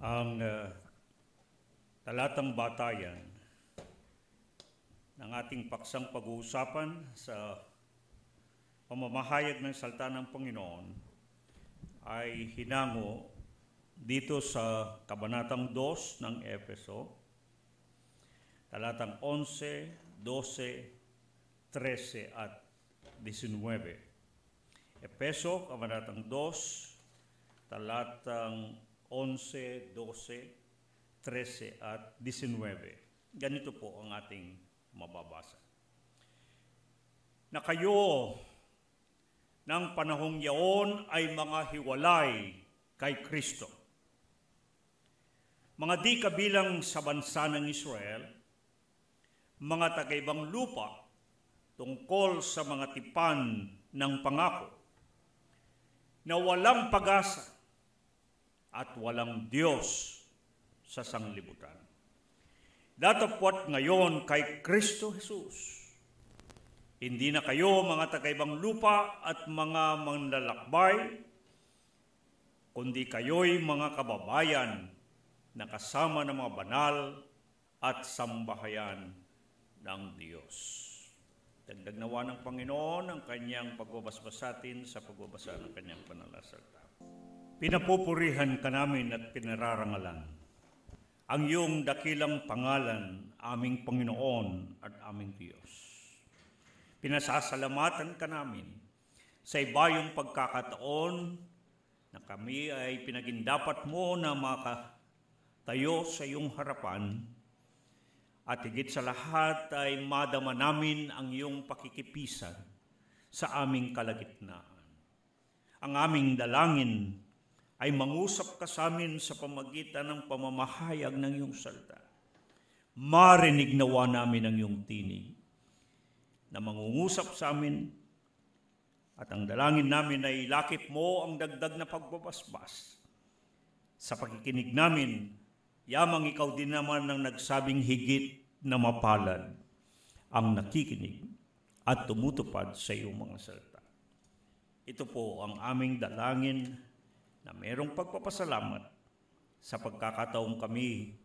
Ang talatang batayan ng ating paksang pag-uusapan sa pamamahayag ng salita ng Panginoon ay hinango dito sa Kabanatang 2 ng Efeso, talatang 11, 12, 13 at 19. Efeso, Kabanatang 2, talatang 11, 12, 13 at 19. Ganito po ang ating mababasa. Na kayo ng panahong yaon ay mga hiwalay kay Kristo. Mga di kabilang sa bansa ng Israel, mga taga-ibang lupa tungkol sa mga tipan ng pangako, na walang pag-asa at walang Diyos sa sanglibutan. Datapwat ngayon kay Kristo Jesus, hindi na kayo mga taga-ibang lupa at mga manlalakbay, kundi kayo'y mga kababayan na kasama ng mga banal at sambahayan ng Diyos. Dagdag nawa ng Panginoon ang kanyang pagbabasbasatin sa pagbabasa ng kanyang banal na salita. Pinapupurihan ka namin at pinararangalan ang iyong dakilang pangalan, aming Panginoon at aming Diyos. Pinasasalamatan ka namin sa ibayong pagkakataon na kami ay pinagindapat mo na makatayo sa iyong harapan, at higit sa lahat ay madama namin ang iyong pakikipisan sa aming kalagitnaan. Ang aming dalangin ay mangusap ka sa amin sa pamagitan ng pamamahayag ng iyong salita. Marinig nawa namin ang iyong tinig na mangungusap sa amin, at ang dalangin namin ay ilakip mo ang dagdag na pagbabasbas. Sa pakikinig namin, yamang ikaw din naman ang nagsabing higit na mapalad ang nakikinig at tumutupad sa iyong mga salita. Ito po ang aming dalangin na mayroong pagpapasalamat sa pagkakataong kami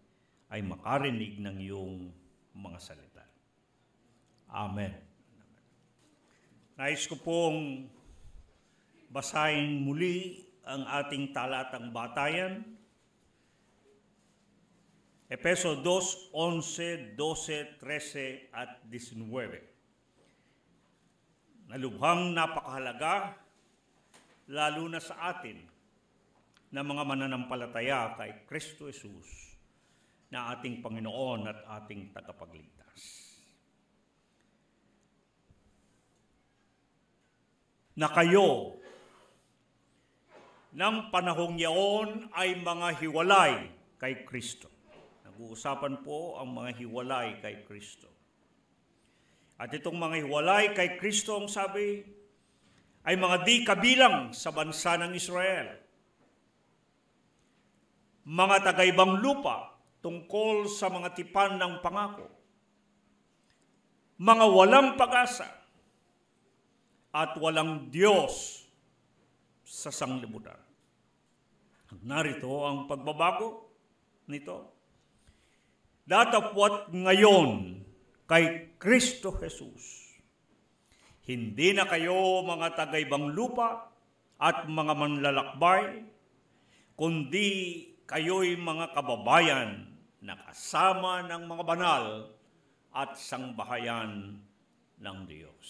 ay makarinig ng iyong mga salita. Amen. Nais ko pong basahin muli ang ating talatang batayan. Efeso 2, 11, 12, 13 at 19. Nalubhang napakahalaga, lalo na sa atin, na mga mananampalataya kay Kristo Jesus na ating Panginoon at ating tagapagligtas. Na kayo ng panahong yaon ay mga hiwalay kay Kristo. Nag-uusapan po ang mga hiwalay kay Kristo. At itong mga hiwalay kay Kristo, ang sabi, ay mga di kabilang sa bansa ng Israel. Mga taga-ibang lupa tungkol sa mga tipan ng pangako, mga walang pag-asa at walang Diyos sa sanglibutan. Narito ang pagbabago nito. Datapwat ngayon kay Kristo Jesus, hindi na kayo mga taga-ibang lupa at mga manlalakbay, kundi kayo'y mga kababayan na kasama ng mga banal at sangbahayan ng Diyos.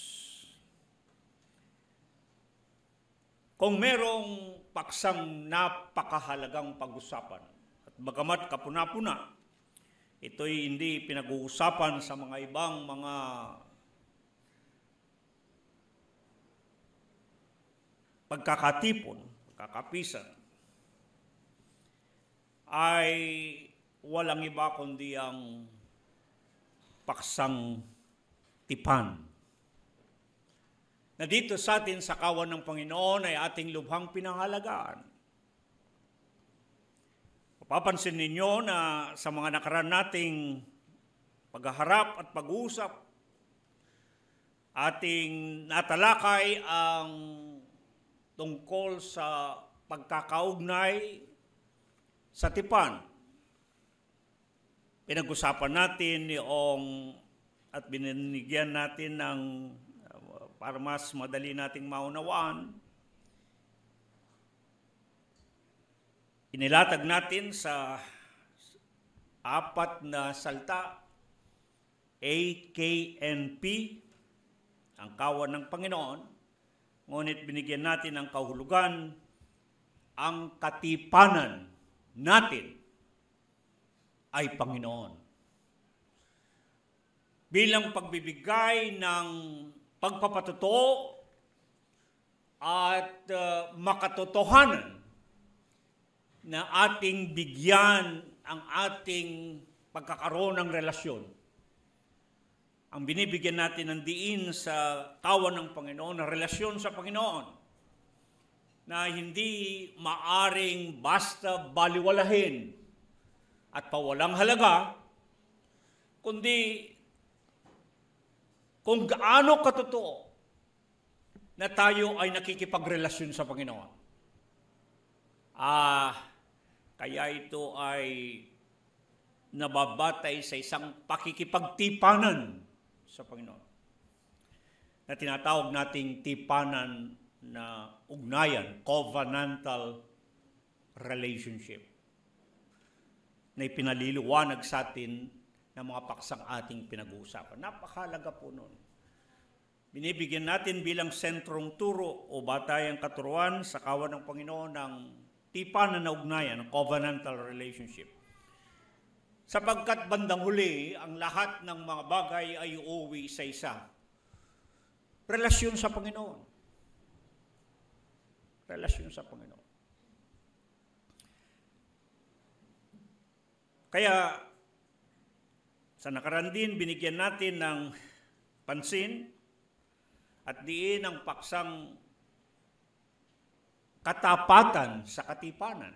Kung merong paksang napakahalagang pag-usapan, at bagamat kapuna-puna, ito'y hindi pinag-uusapan sa mga ibang mga pagkakatipon, pagkakapisan, ay walang iba kundi ang paksang tipan, na dito sa atin sa kawan ng Panginoon ay ating lubhang pinangalagaan. Mapapansin ninyo na sa mga nakaraan nating paghaharap at pag-uusap, ating natalakay ang tungkol sa pagkakaugnay Sa tipan, pinag-usapan natin at binigyan natin ng para mas madali nating maunawaan. Inilatag natin sa 4 na salta, AKNP, ang kawan ng Panginoon, ngunit binigyan natin ng kahulugan, ang katipanan natin ay Panginoon. Bilang pagbibigay ng pagpapatotoo at makatotohanan na ating bigyan ang ating pagkakaroon ng relasyon. Ang binibigyan natin ng diin sa kawan ng Panginoon, na relasyon sa Panginoon, na hindi maaring basta baliwalahin at pawalang halaga, kundi kung gaano katotoo na tayo ay nakikipagrelasyon sa Panginoon. Kaya ito ay nababatay sa isang pakikipagtipanan sa Panginoon, na tinatawag nating tipanan na ugnayan, covenantal relationship, na ipinaliliwanag sa atin ng mga paksang ating pinag-uusapan. Napakahalaga po nun. Binibigyan natin bilang sentrong turo o batayang katuruan sa kawan ng Panginoon ng tipanan na ugnayan, covenantal relationship. Sapagkat bandang huli, ang lahat ng mga bagay ay uuwi sa isa. Relasyon sa Panginoon. Relasyon sa Panginoon. Kaya, sa nakaraan din, binigyan natin ng pansin at diin ang paksang katapatan sa katipanan.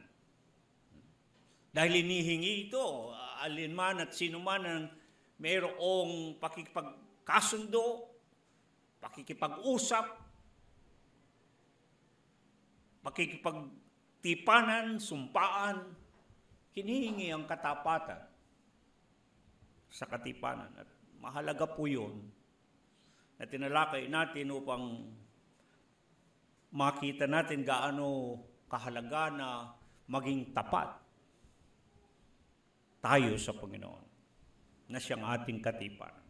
Dahil inihingi ito, alinman at sinuman ang mayroong pakikipagkasundo, pakikipag-usap, pakikipagtipanan, sumpaan, hinihingi ang katapatan sa katipanan. At mahalaga po yun na tinalakay natin upang makita natin gaano kahalaga na maging tapat tayo sa Panginoon, na siyang ating katipanan.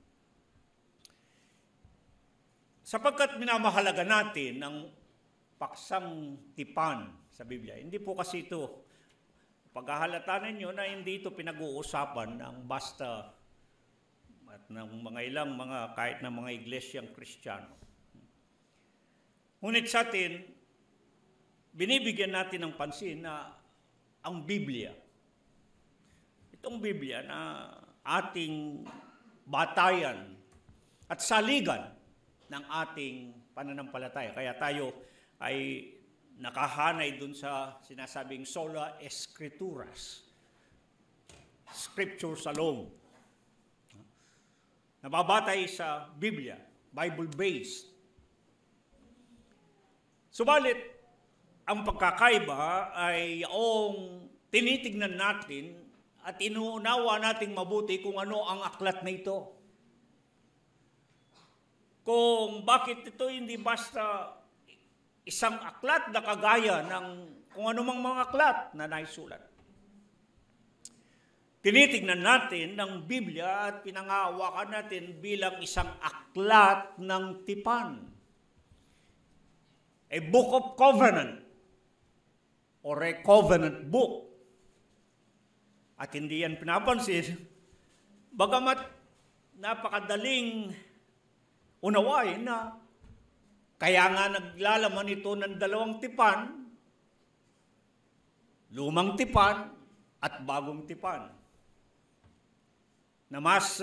Sapagkat minamahalaga natin ang paksang tipan sa Biblia. Hindi po kasi ito, paghahalata ninyo na hindi ito pinag-uusapan ng basta at ng mga ilang kahit ng mga iglesyang Kristiyano. Ngunit sa atin, binibigyan natin ng pansin na ang Biblia, itong Biblia na ating batayan at saligan ng ating pananampalataya. Kaya tayo ay nakahanay dun sa sinasabing sola escrituras, scriptures alone. Nababatay sa Biblia, Bible-based. Subalit, ang pagkakaiba ay yung tinitignan natin at inuunawa nating mabuti kung ano ang aklat na ito. Kung bakit ito hindi basta isang aklat na kagaya ng kung anumang mga aklat na naisulat. Tinitignan natin ng Biblia at pinangahawakan natin bilang isang aklat ng tipan. A book of covenant or a covenant book. At hindi yan pinapansin, bagamat napakadaling unawain na kaya nga naglalaman ito ng 2 tipan, lumang tipan at bagong tipan, na mas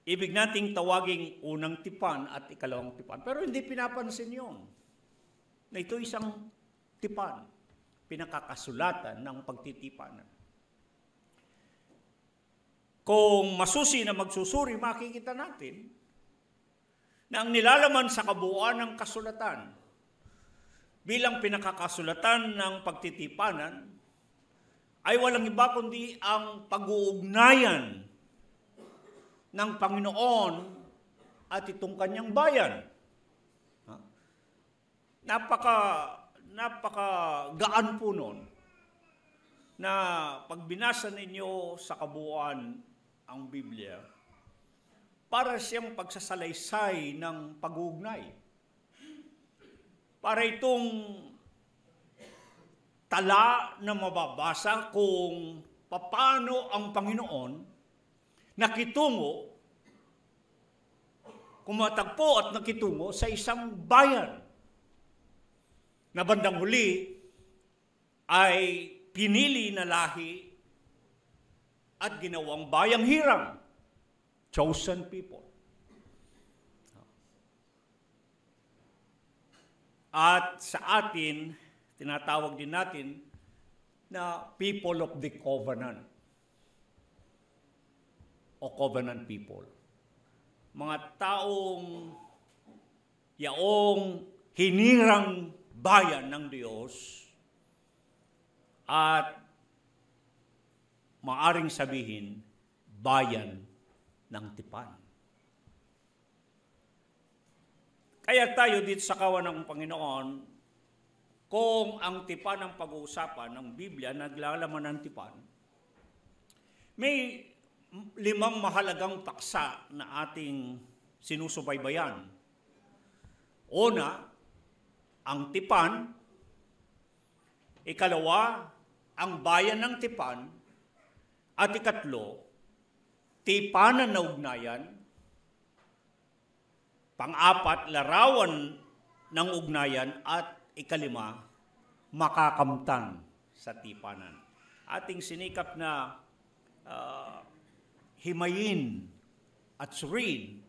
ibig nating tawaging unang tipan at ikalawang tipan. Pero hindi pinapansin yun, na ito isang tipan, pinakakasulatan ng pagtitipanan. Kung masusi na magsusuri, makikita natin na ang nilalaman sa kabuuan ng kasulatan bilang pinakakasulatan ng pagtitipanan ay walang iba kundi ang pag-uugnayan ng Panginoon at itong kanyang bayan. Napaka-gaan po nun na pag binasa ninyo sa kabuuan ang Biblia, para siyang pagsasalaysay ng pag-uugnay. Para itong tala na mababasa kung paano ang Panginoon nakitungo, kumatagpo at nakitungo sa isang bayan na bandang huli ay pinili na lahi at ginawang bayang hirang, chosen people. At sa atin, tinatawag din natin na people of the covenant o covenant people. Mga taong yaong hinirang bayan ng Diyos at maaring sabihin, bayan ng tipan. Kaya tayo dito sa kawan ng Panginoon, kung ang tipan ang pag-uusapan ng Biblia, naglalaman ng tipan, may 5 mahalagang paksa na ating sinusubaybayan. Una, ang tipan. Ikalawa, ang bayan ng tipan. At ikatlo, tipanan na ugnayan. Pang-apat, larawan ng ugnayan. At ikalima, makakamtan sa tipanan. Ating sinikap na himayin at suriin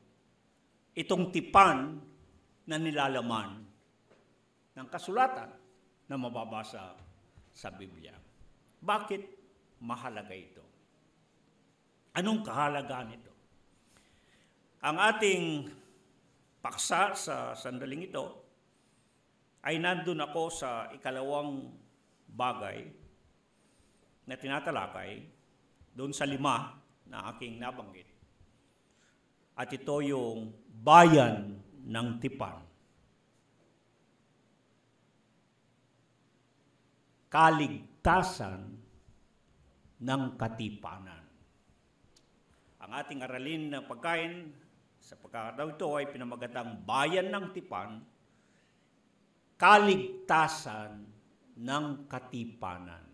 itong tipan na nilalaman ng kasulatan na mababasa sa Biblia. Bakit mahalaga ito? Anong kahalagaan ito? Ang ating paksa sa sandaling ito ay nandun ako sa ikalawang bagay na tinatalakay doon sa 5 na aking nabanggit. At ito yung bayan ng tipan. Kaligtasan ng katipanan. Ang ating aralin na pagkain sa pagkakataon ito ay pinamagatang bayan ng tipan, kaligtasan ng katipanan.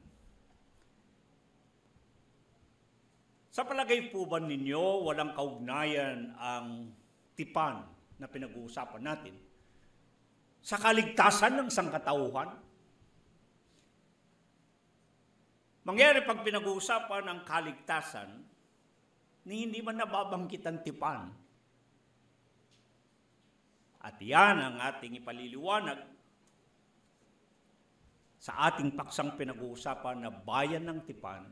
Sa palagay po ba ninyo, walang kaugnayan ang tipan na pinag-uusapan natin sa kaligtasan ng sangkatauhan? Mangyari pag pinag-uusapan ang kaligtasan, ni hindi man nababanggit ang tipan. At yan ang ating ipaliliwanag sa ating paksang pinag-uusapan na bayan ng tipan,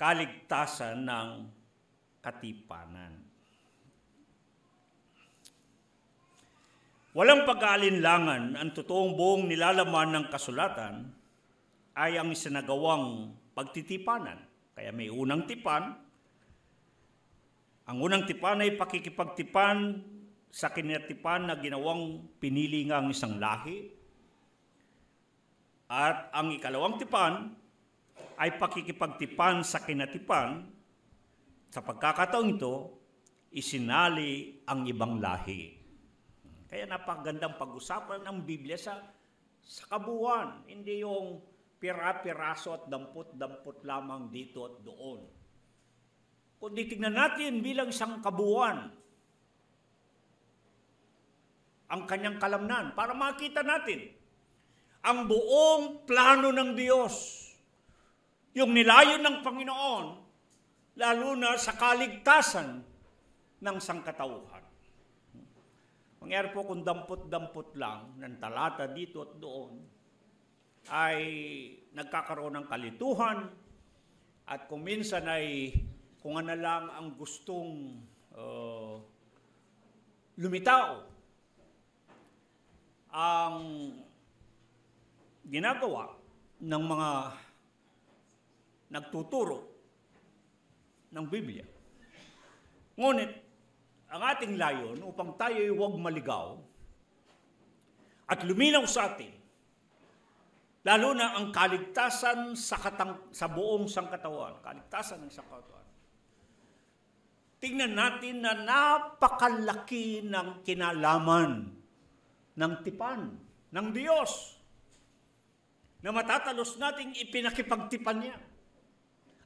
kaligtasan ng katipanan. Walang pag-aalinlangan ang totoong buong nilalaman ng kasulatan ay ang isinagawang pagtitipanan. Kaya may unang tipan. Ang unang tipan ay pakikipagtipan sa kinatipan na ginawang pinili nga ang isang lahi. At ang ikalawang tipan ay pakikipagtipan sa kinatipan. Sa pagkakataong ito, isinali ang ibang lahi. Kaya napakagandang pag-usapan ng Biblia sa kabuuan. Hindi yung pira-piraso at dampot-dampot lamang dito at doon. Kundi tignan natin bilang isang kabuuan ang kanyang kalamnan para makita natin ang buong plano ng Diyos, yung nilayon ng Panginoon, lalo na sa kaligtasan ng sangkatauhan. Mangyari po kung dampot-dampot lang ng talata dito at doon, ay nagkakaroon ng kalituhan at kung minsan ay kung ano lang ang gustong lumitaw ang ginagawa ng mga nagtuturo ng Biblia. Ngunit, ang ating layon upang tayo ay huwag maligaw at luminaw sa atin, lalo na ang kaligtasan sa buong sangkatawan, kaligtasan ng sangkatawan. Tingnan natin na napakalaki ng kinalaman ng tipan ng Diyos na matatalos nating ipinakipagtipan niya.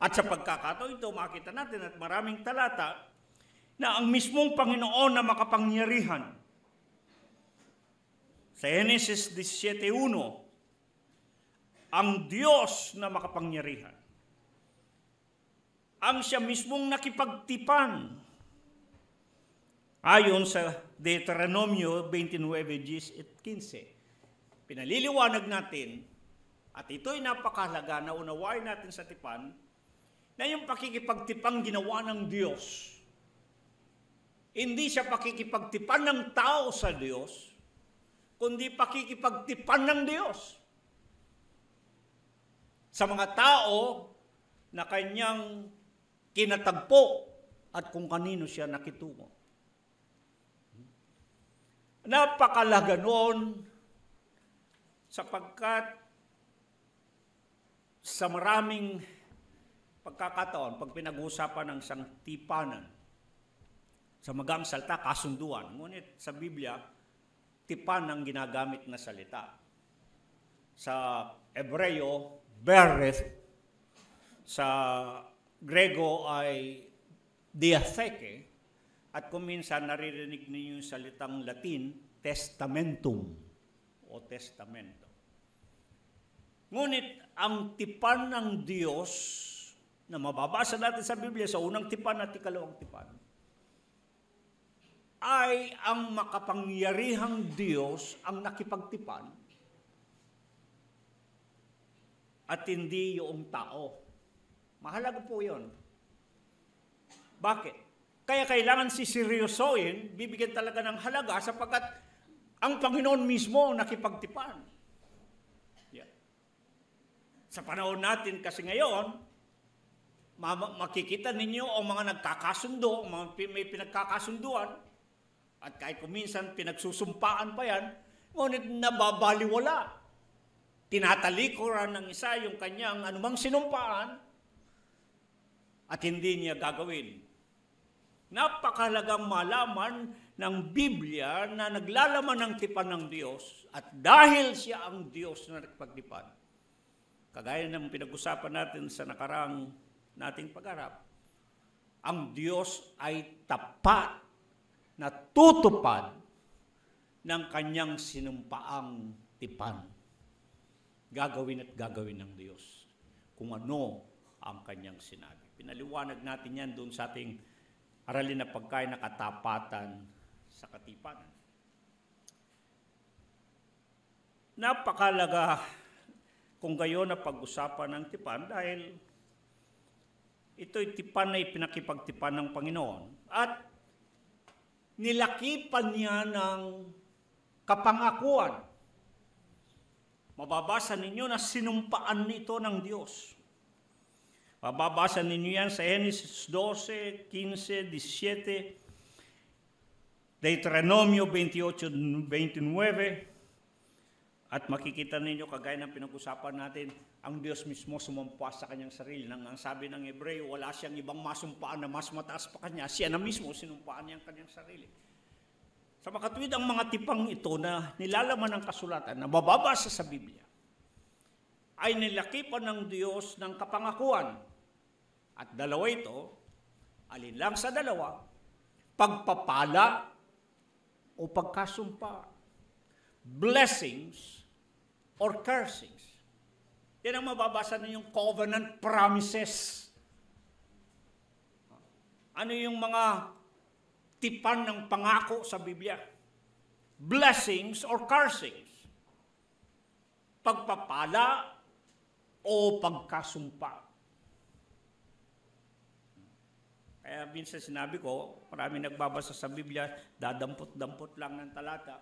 At sa pagkakataon ito, makita natin at maraming talata na ang mismong Panginoon na makapangyarihan. Sa Genesis 17:1, ang Diyos na makapangyarihan, ang siya mismong nakipagtipan. Ayon sa Deuteronomio 29:15, pinaliliwanag natin, at ito'y napakahalaga na unawain natin sa tipan, na yung pakikipagtipan ginawa ng Diyos. Hindi siya pakikipagtipan ng tao sa Diyos, kundi pakikipagtipan ng Diyos sa mga tao na kanyang kinatagpo at kung kanino siya nakitungo. Napakalaga noon sapagkat sa maraming pagkakataon, pag pinag-uusapan ng isang tipanan, sa magang salita, kasunduan. Ngunit sa Biblia, tipan ang ginagamit na salita. Sa Hebreo, bereth. Sa Grego ay diatheke. At kung minsan naririnig ninyo yung salitang Latin, testamentum o testamento. Ngunit ang tipan ng Diyos na mababasa natin sa Biblia sa unang tipan at ikalawang tipan ay ang makapangyarihang Diyos ang nakipagtipan at hindi yung tao. Mahalaga po yun. Bakit? Kaya kailangan siseryosohin, bibigyan talaga ng halaga sapagkat ang Panginoon mismo ang nakipagtipan. Yeah. Sa panahon natin kasi ngayon, makikita ninyo ang mga nagkakasundo, may pinagkakasunduan, at kahit kuminsan pinagsusumpaan pa yan, ngunit nababaliwala. Tinatalikuran ng isa yung kanyang anumang sinumpaan at hindi niya gagawin. Napakahalagang malaman ng Biblia na naglalaman ng tipan ng Diyos at dahil siya ang Diyos na nagpagtipan. Kagaya ng pinag-usapan natin sa nakaraang nating pag-arap, ang Diyos ay tapat na tutupad ng kanyang sinumpaang tipan. Gagawin at gagawin ng Diyos kung ano ang kanyang sinabi. Pinaliwanag natin yan doon sa ating aralin na pagkain na katapatan sa katipanan. Napakalaga kung gayon na pag-usapan ng tipan dahil ito'y tipan na ipinakipagtipan ng Panginoon at nilakipan niya ng kapangakuan. Mababasa ninyo na sinumpaan nito ng Diyos. Mababasa ninyo yan sa Genesis 12, 15, 17, Deuteronomio 28, 29, at makikita ninyo kagaya ng pinag-usapan natin, ang Diyos mismo sumumpa sa kanyang sarili. Ang sabi ng Hebreo, wala siyang ibang masumpaan na mas mataas pa kanya. Siya na mismo sinumpaan niya ang kanyang sarili. Sa makatuwid ang mga tipang ito na nilalaman ng kasulatan na mababasa sa Biblia, ay nilakipan ng Diyos ng kapangakuan. At dalawa ito, alin lang sa dalawa, pagpapala o pagkasumpa. Blessings or cursings. Yan ang mababasa ninyong covenant promises. Ano yung mga tipan ng pangako sa Biblia? Blessings or cursings. Pagpapala o pagkasumpa. Kaya minsan sinabi ko, marami nagbabasa sa Biblia, dadampot-dampot lang ng talata.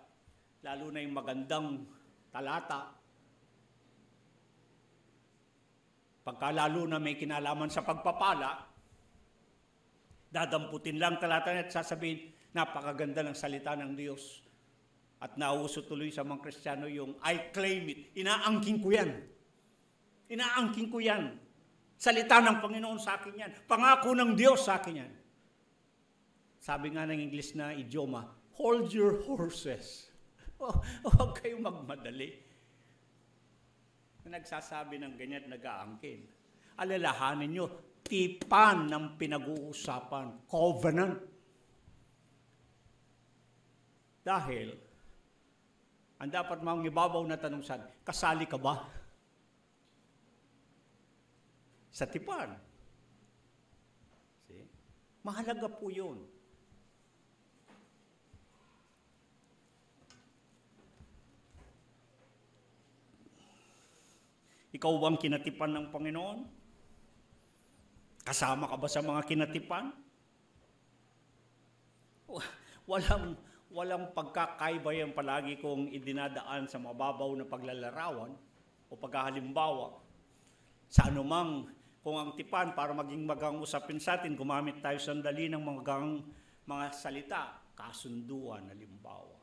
Lalo na yung magandang talata. Pagkalalo na may kinalaman sa pagpapala, dadamputin lang talata at sasabihin, napakaganda ng salita ng Diyos. At nauso tuloy sa mga Kristiyano yung, I claim it. Inaangking ko yan. Inaangking ko yan. Salita ng Panginoon sa akin yan. Pangako ng Diyos sa akin yan. Sabi nga ng English na idioma, hold your horses. Huwag kayong magmadali. Nagsasabi ng ganyan, nag-aangkin. Alalahanin nyo, tipan ng pinag-uusapan, covenant. Dahil, ang dapat mga ibabaw na tanong saan, kasali ka ba? Sa tipan. See? Mahalaga po yun. Ikaw bang kinatipan ng Panginoon? Kasama ka ba sa mga kinatipan? Walang pagkakaiba yan palagi kung idinadaan sa mababaw na paglalarawan o paghahalimbawa. Sa anumang, kung ang tipan, para maging magang usapin sa atin, gumamit tayo sandali ng mga salita, kasunduan, halimbawa,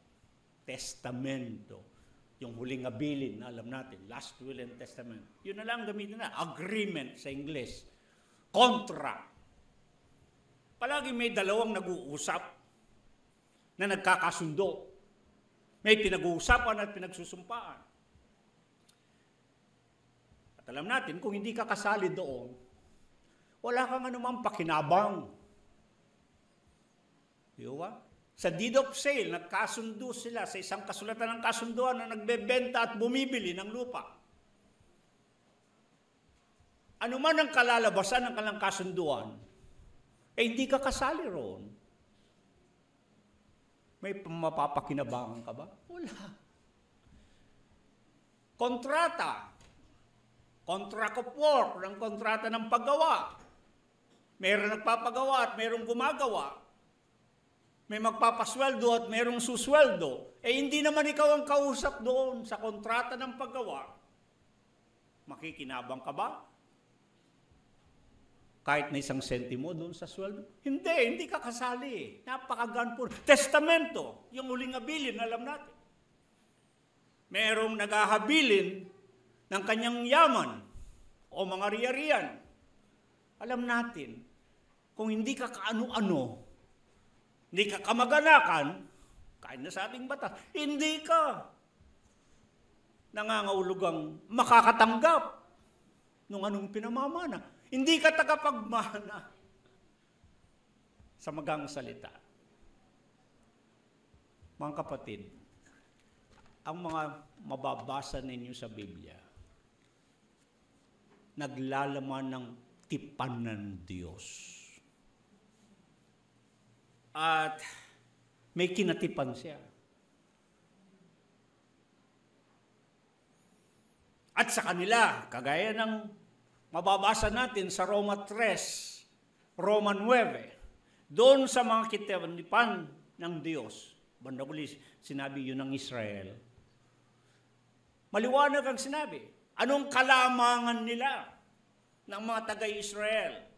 testamento, yung huling abilin, alam natin, last will and testament. Yun na lang gamitin na. Agreement sa English. Contract. Palagi may dalawang nag-uusap na nagkakasundo. May pinag-uusapan at pinagsusumpaan. At alam natin, kung hindi ka kasali doon, wala kang anumang pakinabang. Di ba? Sa deed of sale, nagkasundo sila sa isang kasulatan ng kasunduan na nagbebenta at bumibili ng lupa. Ano man ang kalalabasan ng kanilang kasunduan, hindi ka kasali roon. May mapapakinabangan ka ba? Wala. Kontrata. Contract of work, ng kontrata ng paggawa. Mayroong nagpapagawa at mayroong gumagawa. May magpapasweldo at mayroong susweldo. Hindi naman ikaw ang kausap doon sa kontrata ng paggawa. Makikinabang ka ba? Kahit na isang sentimo doon sa sweldo? Hindi ka kasali. Napakagaan po. Testamento, yung huling abilin, alam natin. Merong naghahabilin ng kanyang yaman o mga riyariyan. Alam natin, kung hindi ka kaano-ano, hindi ka kamag-anakan, kahit na sa ating batas, hindi ka nangangahulugang makakatanggap ng anong pinamamana. Hindi ka tagapagmana sa magang salita. Mga kapatid, ang mga mababasa ninyo sa Biblia, naglalaman ng tipan ng Diyos. At may kinatipan siya. At sa kanila, kagaya ng mababasa natin sa Roma 3, Roma 9, doon sa mga kinatipan ng Diyos, banda uli, sinabi yun ng Israel. Maliwanag ang sinabi. Anong kalamangan nila ng mga taga-Israel?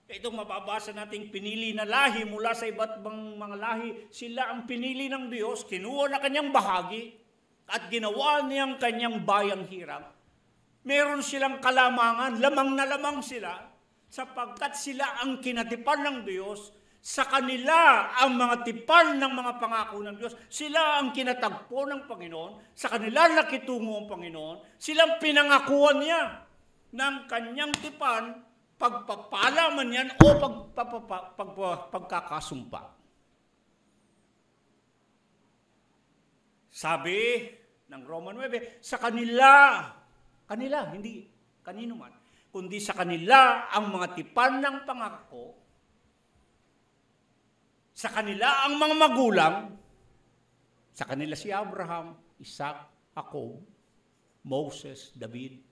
Itong mababasa nating pinili na lahi mula sa iba't ibang mga lahi, sila ang pinili ng Diyos, kinuha na kanyang bahagi at ginawa niyang kanyang bayang hirap. Meron silang kalamangan, lamang na lamang sila, sapagkat sila ang kinatipan ng Diyos, sa kanila ang mga tipan ng mga pangako ng Diyos, sila ang kinatagpo ng Panginoon, sa kanila nakitungo ang Panginoon, silang pinangakuan niya ng kanyang tipan, pagpapala man yan o pagkakasumpa. Sabi ng Roma 9, sa kanila, hindi kanino man, kundi sa kanila ang mga tipan ng pangako, sa kanila ang mga magulang, sa kanila si Abraham, Isaac, Jacob, Moses, David,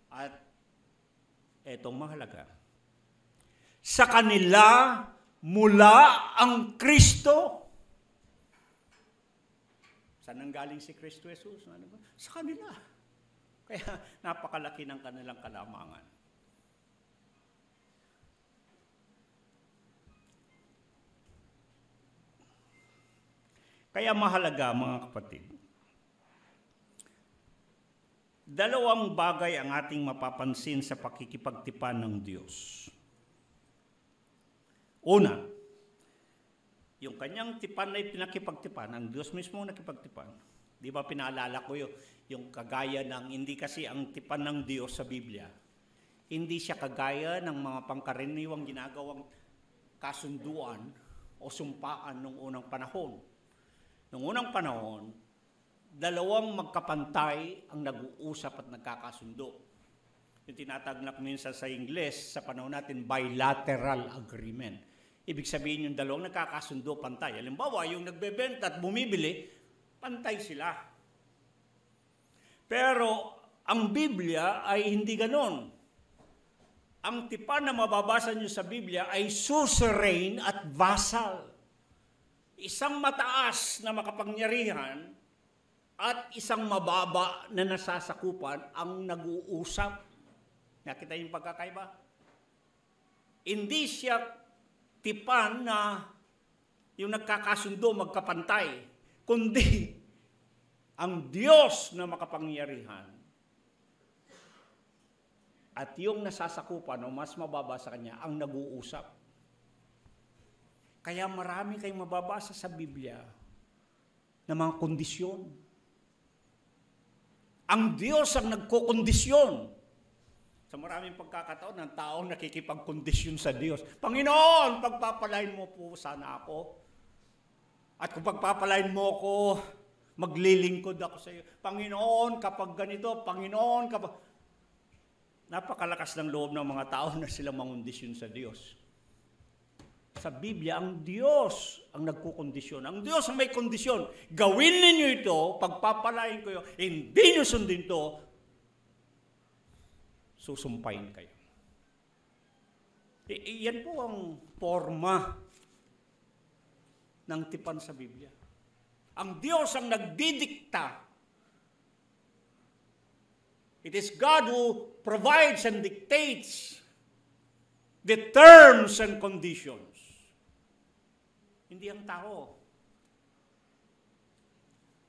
at etong mahalaga. Sa kanila mula ang Kristo. Saan nanggaling si Kristo Jesus? Sa kanila. Kaya napakalaki ng kanilang kalamangan. Kaya mahalaga, mga kapatid, dalawang bagay ang ating mapapansin sa pakikipagtipan ng Diyos. Una, yung kanyang tipan ay pinakipagtipan, ang Diyos mismo nakipagtipan. Di ba pinaalala ko yung kagaya ng, hindi kasi ang tipan ng Diyos sa Biblia, hindi siya kagaya ng mga pangkaraniwang ginagawang kasunduan o sumpaan noong unang panahon. Noong unang panahon, dalawang magkapantay ang nag-uusap at nagkakasundo. Yung tinatawag minsan sa Ingles, sa panahon natin, bilateral agreement. Ibig sabihin yung dalawang nagkakasundo, pantay. Halimbawa, yung nagbebenta at bumibili, pantay sila. Pero ang Biblia ay hindi ganon. Ang tipan na mababasa niyo sa Biblia ay suzerain at vassal. Isang mataas na makapangyarihan at isang mababa na nasasakupan ang nag-uusap. Nakita yung pagkakaiba? Hindi siya tipan na yung nagkakasundo, magkapantay, kundi ang Diyos na makapangyarihan at yung nasasakupan o mas mababa sa Kanya ang nag-uusap. Kaya marami kayong mababasa sa Biblia na mga kondisyon. Ang Diyos ang nagkokondisyon. Sa maraming pagkakataon ng taong nakikipagkondisyon sa Diyos. Panginoon, pagpapalain mo po sana ako. At kung pagpapalain mo ako, maglilingkod ako sa iyo. Panginoon, kapag ganito, Panginoon, kapag... Napakalakas ng loob ng mga tao na silang mangondisyon sa Diyos. Sa Biblia, ang Diyos ang nagkukondisyon. Ang Diyos ang may kondisyon. Gawin ninyo ito, pagpapalain ko yun, hindi nyo sundin ito, susumpain kayo. Yan po ang forma ng tipan sa Biblia. Ang Diyos ang nagdidikta. It is God who provides and dictates the terms and conditions. Hindi ang tao.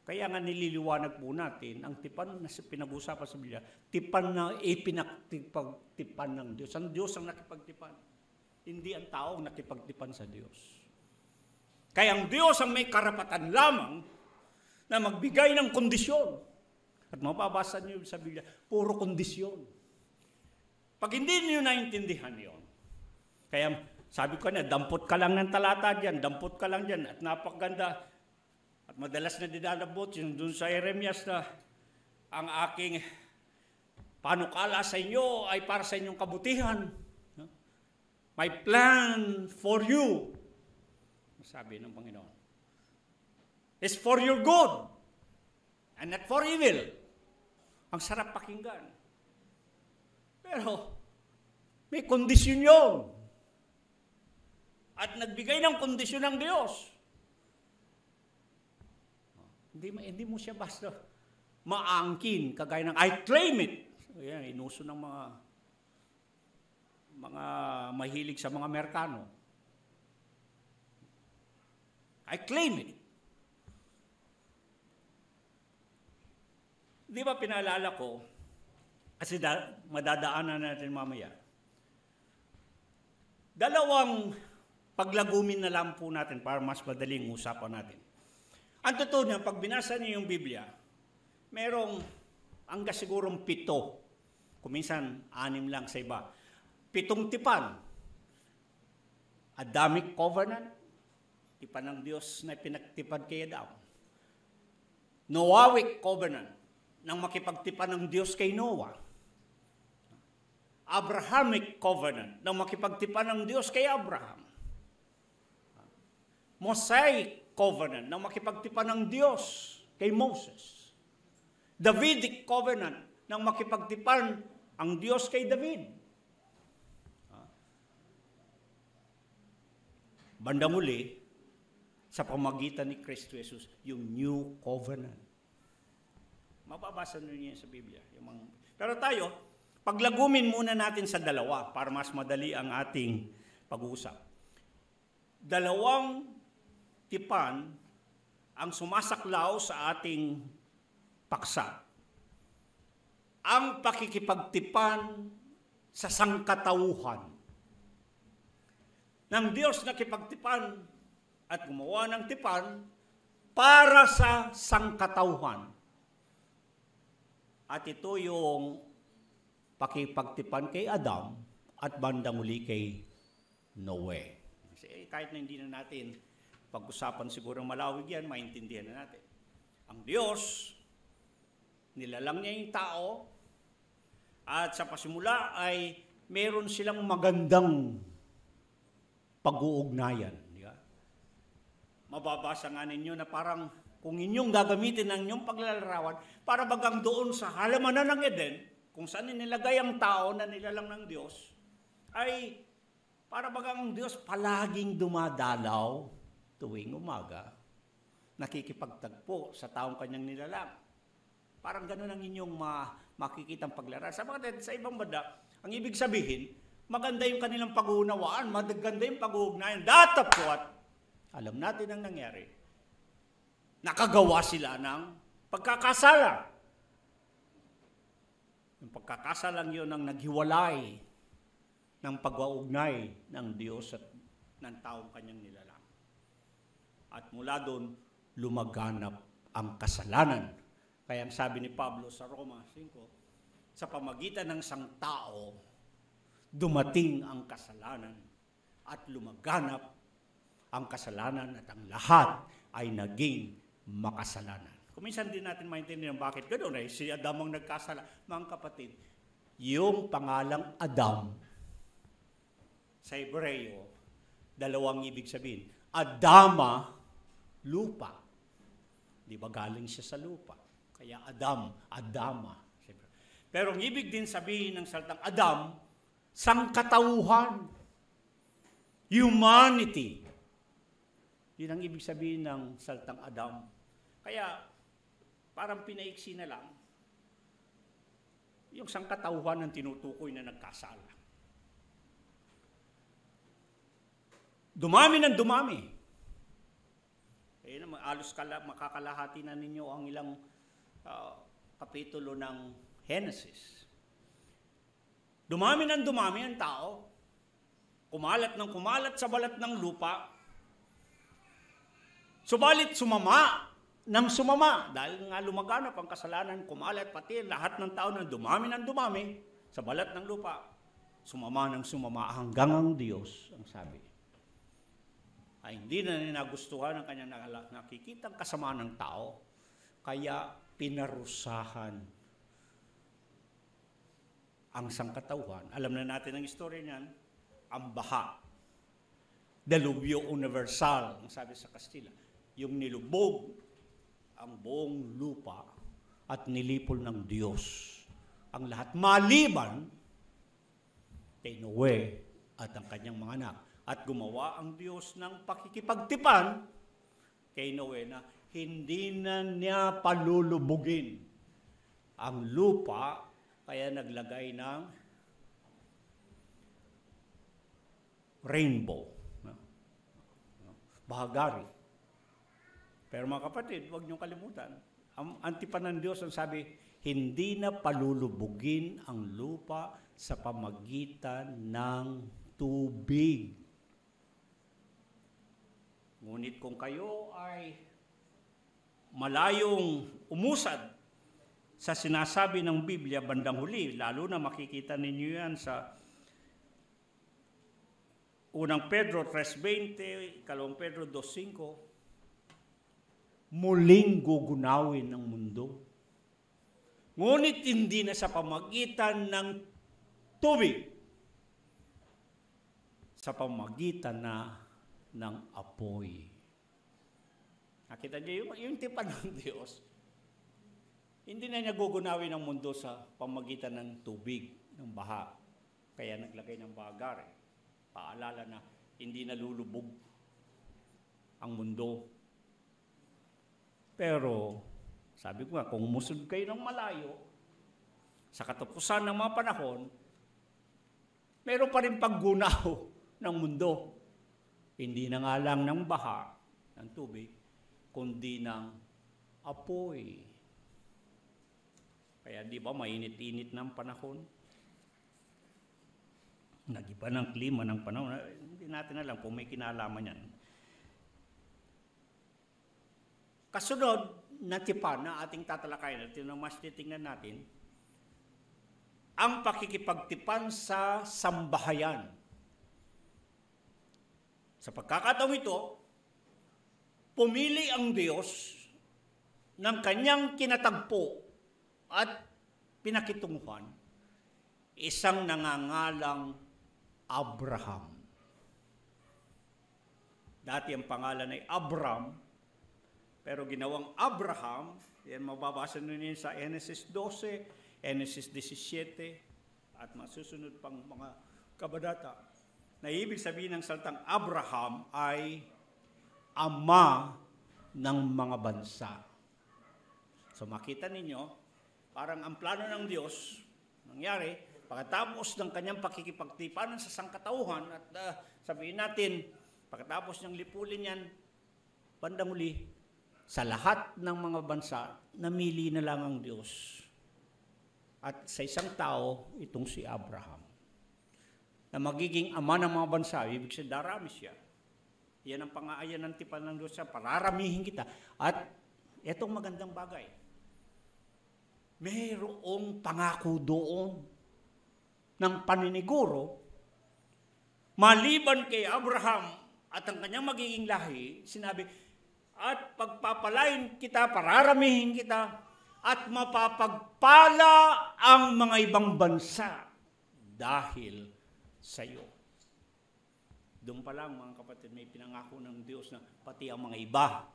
Kaya nga nililiwanag po natin, ang tipan na pinag-usapan sa Biblia, tipan na ipinagtipan ng Diyos. Ang Diyos ang nakipagtipan. Hindi ang tao ang nakipagtipan sa Diyos. Kaya ang Diyos ang may karapatan lamang na magbigay ng kondisyon. At mababasa niyo sa Biblia, puro kondisyon. Pag hindi niyo naintindihan yon, kaya sabi ko na, dampot ka lang ng talata dyan, dampot ka lang dyan, at napakaganda. At madalas na dinalabot yun dun sa Jeremias na ang aking panukala sa inyo ay para sa inyong kabutihan. My plan for you, sabi ng Panginoon, is for your good and not for evil. Ang sarap pakinggan. Pero may kondisyon yun. At nagbigay ng kondisyon ng Diyos. Hindi mo siya basta maangkin, kagaya ng I claim it. Ayan, inuso ng mga mahilig sa mga Amerikano. I claim it. Di ba pinaalala ko, kasi madadaanan natin mamaya, dalawang paglagumin na lang po natin para mas madaling usapan natin. Ang totoo niya, pag binasa niyo yung Biblia, merong hanggang sigurong 7, kuminsan 6 lang sa iba. 7 tipan. Adamic covenant, tipan ng Diyos na pinagtipan kay Adam. Noahic covenant, nang makipagtipan ng Diyos kay Noah. Abrahamic covenant, nang makipagtipan ng Diyos kay Abraham. Mosaic covenant, nang makipagtipan ng Diyos kay Moses. Davidic covenant, nang makipagtipan ang Diyos kay David. Bandang uli, sa pamagitan ni Kristo Jesus, yung new covenant. Mababasa ninyo yan sa Biblia. Pero tayo, paglagumin muna natin sa dalawa para mas madali ang ating pag-uusap. Dalawang tipan ang sumasaklaw sa ating paksa. Ang pakikipagtipan sa sangkatauhan ng Diyos na kipagtipan at gumawa ng tipan para sa sangkatauhan. At ito yung pakipagtipan kay Adam at bandang uli kay Noe. Kasi kahit na hindi na natin pag-usapan siguro malawig yan, maintindihan na natin. Ang Diyos, nilalang niya yung tao, at sa pasimula ay meron silang magandang pag-uugnayan. Mababasa nga ninyo na parang kung inyong gagamitin ang inyong paglalarawan, para bagang doon sa halamanan ng Eden, kung saan nilagay ang tao na nilalang ng Diyos, ay para bagang ang Diyos palaging dumadalaw tuwing umaga, nakikipagtagpo sa taong kanyang nilalang. Parang gano'n ang inyong makikitang paglalarawan. Sa ibang banda, ang ibig sabihin, maganda yung kanilang pag-uunawaan, maganda yung pag-uugnayan. Datapwat, alam natin ang nangyari. Nakagawa sila ng pagkakasala. Yung pagkakasalang yun ang naghiwalay ng pag-uugnay ng Diyos at ng taong kanyang nilalang. At mula doon, lumaganap ang kasalanan. Kaya ang sabi ni Pablo sa Roma 5, sa pamagitan ng isang tao, dumating ang kasalanan at lumaganap ang kasalanan at ang lahat ay naging makasalanan. Kuminsan din natin maintindihan bakit ganoon eh. Si Adam ang nagkasala. Mga kapatid, yung pangalang Adam sa Hebreo, dalawang ibig sabihin. Adama, lupa. Di ba galing siya sa lupa? Kaya Adam, Adama. Pero ang ibig din sabihin ng salitang Adam, sangkatauhan, humanity. Yun ang ibig sabihin ng salitang Adam. Kaya, parang pinaiksi na lang, yung sangkatauhan ng tinutukoy na nagkasala. Dumami ng dumami. Alos makakalahati na ninyo ang ilang kapitulo ng Genesis. Dumami ng dumami ang tao. Kumalat ng kumalat sa balat ng lupa. Subalit sumama ng sumama. Dahil nga lumaganap ang kasalanan, kumalat pati lahat ng tao na dumami ng dumami sa balat ng lupa. Sumama ng sumama hanggang ang Diyos, ang sabi. Ay hindi na nagustuhan ang kanyang nakikitang kasama ng tao. Kaya pinarusahan ang sangkatauhan. Alam na natin ang istorya niyan, ang baha. Delubyo universal, ang sabi sa Kastila. Yung nilubog ang buong lupa at nilipol ng Diyos ang lahat. Maliban kay Noe at ang kanyang mga anak. At gumawa ang Diyos ng pakikipagtipan kay Noe na hindi na niya palulubugin ang lupa, kaya naglagay ng rainbow. Bahagari. Pero mga kapatid, huwag niyong kalimutan. Ang tipan ng Diyos ang sabi, hindi na palulubugin ang lupa sa pamagitan ng tubig. Ngunit kung kayo ay malayong umusad sa sinasabi ng Biblia bandang huli, lalo na makikita ninyo yan sa unang Pedro 3:20, ikalawang Pedro 2:5, muling gugunawin ng mundo. Ngunit hindi na sa pamagitan ng tubig, sa pamagitan na ng apoy. Nakita niyo yung tipan ng Diyos. Hindi na niya gugunawin ang mundo sa pamagitan ng tubig, ng baha. Kaya naglagay ng bahagari. Paalala na hindi nalulubog ang mundo. Pero Sabi ko nga, kung umusod kayo ng malayo, sa katapusan ng mga panahon, meron pa rin paggunaw ng mundo. Hindi na nga lang ng baha, ng tubig, kundi ng apoy. Kaya di ba mainit-init ng panahon? Nag-iba ng klima ng panahon. Hindi natin alam kung may kinalaman yan. Kasunod na tipan na ating tatalakayin at yung mas titingnan natin, ang pakikipagtipan sa sambahayan. Sa pagkakataong ito, pumili ang Diyos ng kanyang kinatagpo at pinakitunguhan, isang nangangalang Abraham. Dati ang pangalan ay Abram, pero ginawang Abraham, yan mababasa ninyo sa Genesis 12, Genesis 17, at masusunod pang mga kabadata, na ibig sabihin ng salitang Abraham ay ama ng mga bansa. So makita ninyo, parang ang plano ng Diyos, nangyari, pagkatapos ng kanyang pakikipagtipanan sa sangkatauhan, at sabihin natin, pagkatapos niyang lipulin yan, bandang uli, sa lahat ng mga bansa, namili na lang ang Diyos. At sa isang tao, itong si Abraham, na magiging ama ng mga bansa, ibig sabihin, darami siya. Yan ang pangaayan ng tipan ng Diyos, pararamihin kita. At itong magandang bagay, mayroong pangako doon ng paniniguro, maliban kay Abraham at ang kanyang magiging lahi, sinabi, at pagpapalain kita, pararamihin kita, at mapapagpala ang mga ibang bansa dahil sa iyo. Doon pa lang, mga kapatid, may pinangako ng Diyos na pati ang mga iba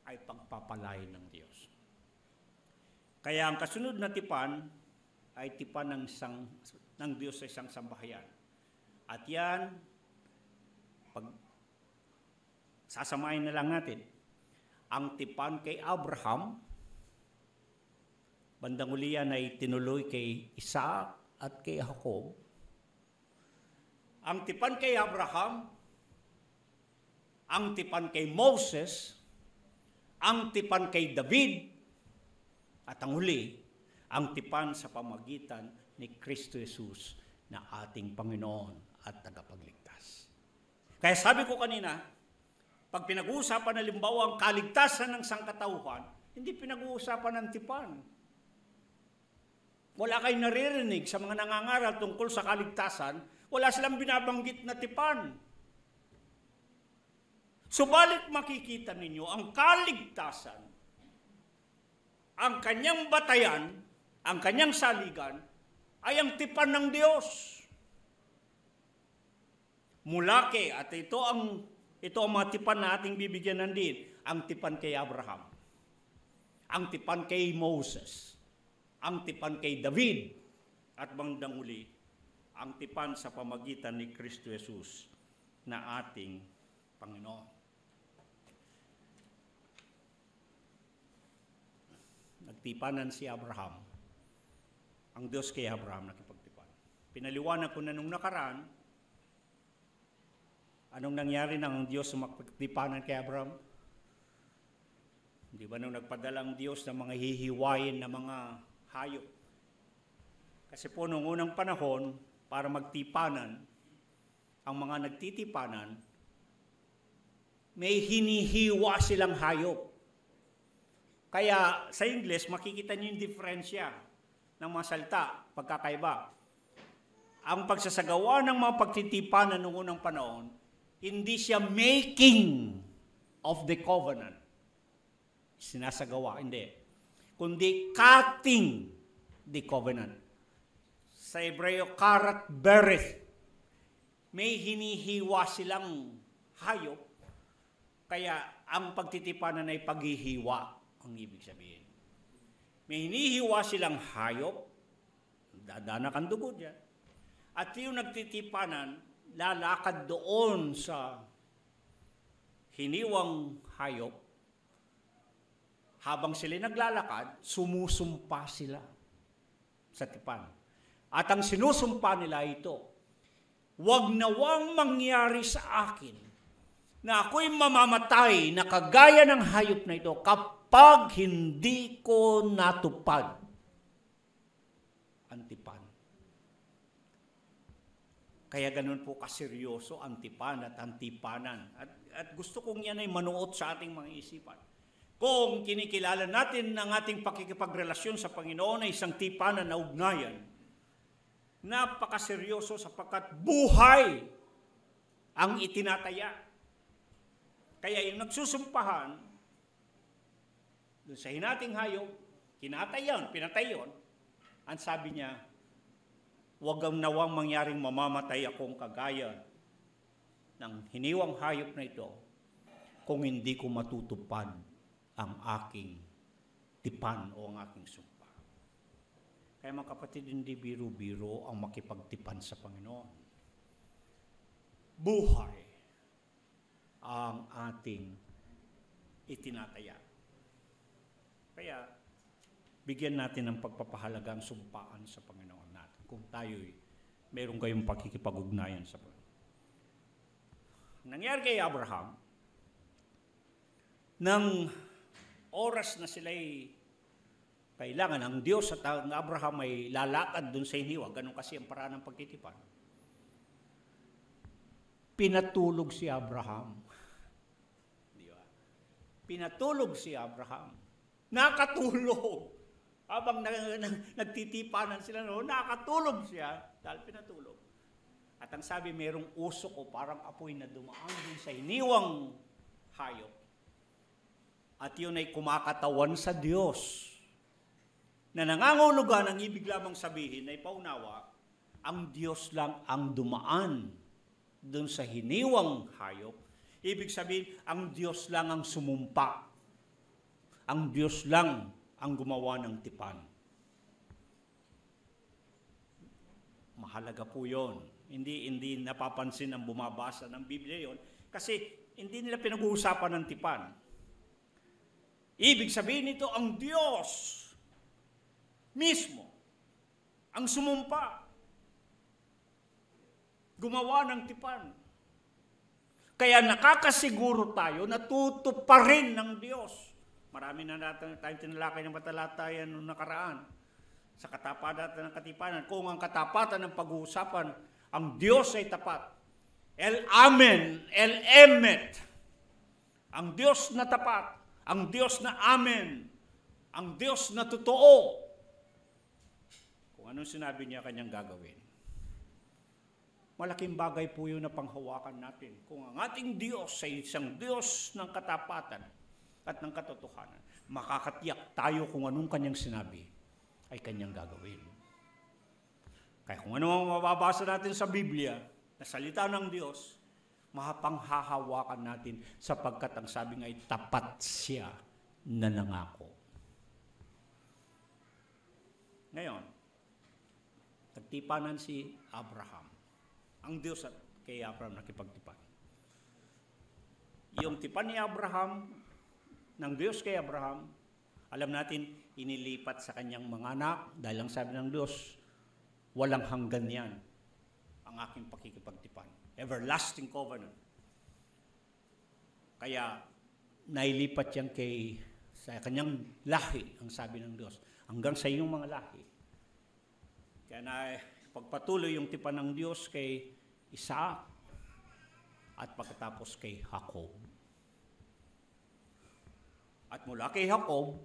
ay pagpapalain ng Diyos. Kaya ang kasunod na tipan ay tipan ng Diyos sa isang sambahayan. At yan, pag sasamahin na lang natin, ang tipan kay Abraham, bandang uli yan ay tinuloy kay Isaac at kay Jacob. Ang tipan kay Abraham, ang tipan kay Moses, ang tipan kay David, at ang huli, ang tipan sa pamagitan ni Kristo Jesus na ating Panginoon at tagapagligtas. Kaya sabi ko kanina, pag pinag-uusapan na limbawa ang kaligtasan ng sangkatauhan, hindi pinag-uusapan ng tipan. Wala kayong naririnig sa mga nangangaral tungkol sa kaligtasan, wala silang binabanggit na tipan. Subalit makikita ninyo, ang kaligtasan, ang kanyang batayan, ang kanyang saligan, ay ang tipan ng Diyos. Mula kay, at ito ang mga tipan na ating bibigyan ng din. Ang tipan kay Abraham, ang tipan kay Moses, ang tipan kay David, at bandang uli, ang tipan sa pamagitan ni Kristo Jesus na ating Panginoon. Nagtipanan si Abraham. Ang Diyos kay Abraham nakipagtipan. Pinaliwanag ko na nung nakaraan, anong nangyari ng Diyos sa magpagtipanan kay Abraham? Di ba nung nagpadala ang Diyos ng mga hihiwain na mga hayop? Kasi po nung unang panahon, para magtipanan, ang mga nagtitipanan, may hinihiwa silang hayop. Kaya sa English, makikita niyo yung diferensya ng mga salita, pagkakaiba. Ang pagsasagawa ng mga pagtitipanan noong unang panahon, hindi siya making of the covenant. Sinasagawa, hindi. Kundi cutting the covenant. Sa Hebreo, karat bereth. May hinihiwa silang hayop, kaya ang pagtitipanan ay paghihiwa, ang ibig sabihin. May hinihiwa silang hayop, dadanak ang dugo dyan. At yung nagtitipanan, lalakad doon sa hiniwang hayop, habang sila naglalakad, sumusumpa sila sa tipan. At ang sinusumpa nila ito, "Huwag nawang mangyari sa akin na ako'y mamamatay na kagaya ng hayop na ito kapag hindi ko natupad ang tipan." Kaya ganun po kaseryoso ang tipan at antipanan. At gusto kong yan ay manuot sa ating mga isipan. Kung kinikilala natin ang ating pakikipagrelasyon sa Panginoon ay isang tipanan na ugnayan, napakaseryoso sapagkat buhay ang itinataya. Kaya yung nagsusumpahan, doon sa hinating hayop, pinatay yun, ang sabi niya, "Huwag ang nawang mangyaring mamamatay akong kagaya ng hiniwang hayop na ito kung hindi ko matutupad ang aking tipan o ang aking sumpa." Kaya mga kapatid, hindi biro-biro ang makipagtipan sa Panginoon. Buhay ang ating itinataya. Kaya, bigyan natin ng pagpapahalaga ang sumpaan sa Panginoon natin kung tayo'y meron kayong pakikipag-ugnayan sa Panginoon. Nangyari kay Abraham, nang oras na sila'y kailangan, ang Diyos at ang Abraham ay lalakad dun sa hiniwa, ganun kasi ang paraan ng pagtitipan. Pinatulog si Abraham. Di ba? Pinatulog si Abraham. Nakatulog. Habang nagtitipanan sila, nakatulog siya dahil pinatulog. At ang sabi, mayroong usok o parang apoy na dumaan dun sa hiniwang hayop. At yun ay kumakatawan sa Diyos. Na nangangulugan, ang ibig lamang sabihin ay paunawa, ang Diyos lang ang dumaan dun sa hiniwang hayop. Ibig sabihin, ang Diyos lang ang sumumpa. Ang Diyos lang ang gumawa ng tipan. Mahalaga po yun. Hindi napapansin ang bumabasa ng Biblia yon kasi hindi nila pinag-uusapan ng tipan. Ibig sabihin nito, ang Diyos mismo ang sumumpa, gumawa ng tipan. Kaya nakakasiguro tayo na tutuparin ng Diyos. Marami na natin tayong tinalakay ng matalatayan noong nakaraan sa katapatan ng katipanan. Kung ang katapatan ng pag-uusapan, ang Diyos ay tapat. El Amen, El Emet. Ang Diyos na tapat, ang Diyos na Amen, ang Diyos na totoo. Kung anong sinabi niya kanyang gagawin. Malaking bagay po yun na panghawakan natin. Kung ang ating Diyos ay isang Diyos ng katapatan at ng katotohanan, makakatiyak tayo kung anong kanyang sinabi ay kanyang gagawin. Kaya kung ano ang mababasa natin sa Biblia, na salita ng Diyos, mapanghahawakan natin sapagkat ang sabi nga ay tapat siya na nangako. Ngayon, nagtipanan si Abraham. Ang Diyos at kay Abraham nakipagtipan. Yung tipan ni Abraham, ng Diyos kay Abraham, alam natin, inilipat sa kanyang mga anak dahil ang sabi ng Diyos, walang hanggan yan ang aking pakikipagtipan. Everlasting covenant. Kaya, nailipat yan sa kanyang lahi, ang sabi ng Diyos, hanggang sa iyong mga lahi. Kaya pagpatuloy yung tipan ng Diyos kay Isaac at pagkatapos kay Jacob. At mula kay Jacob,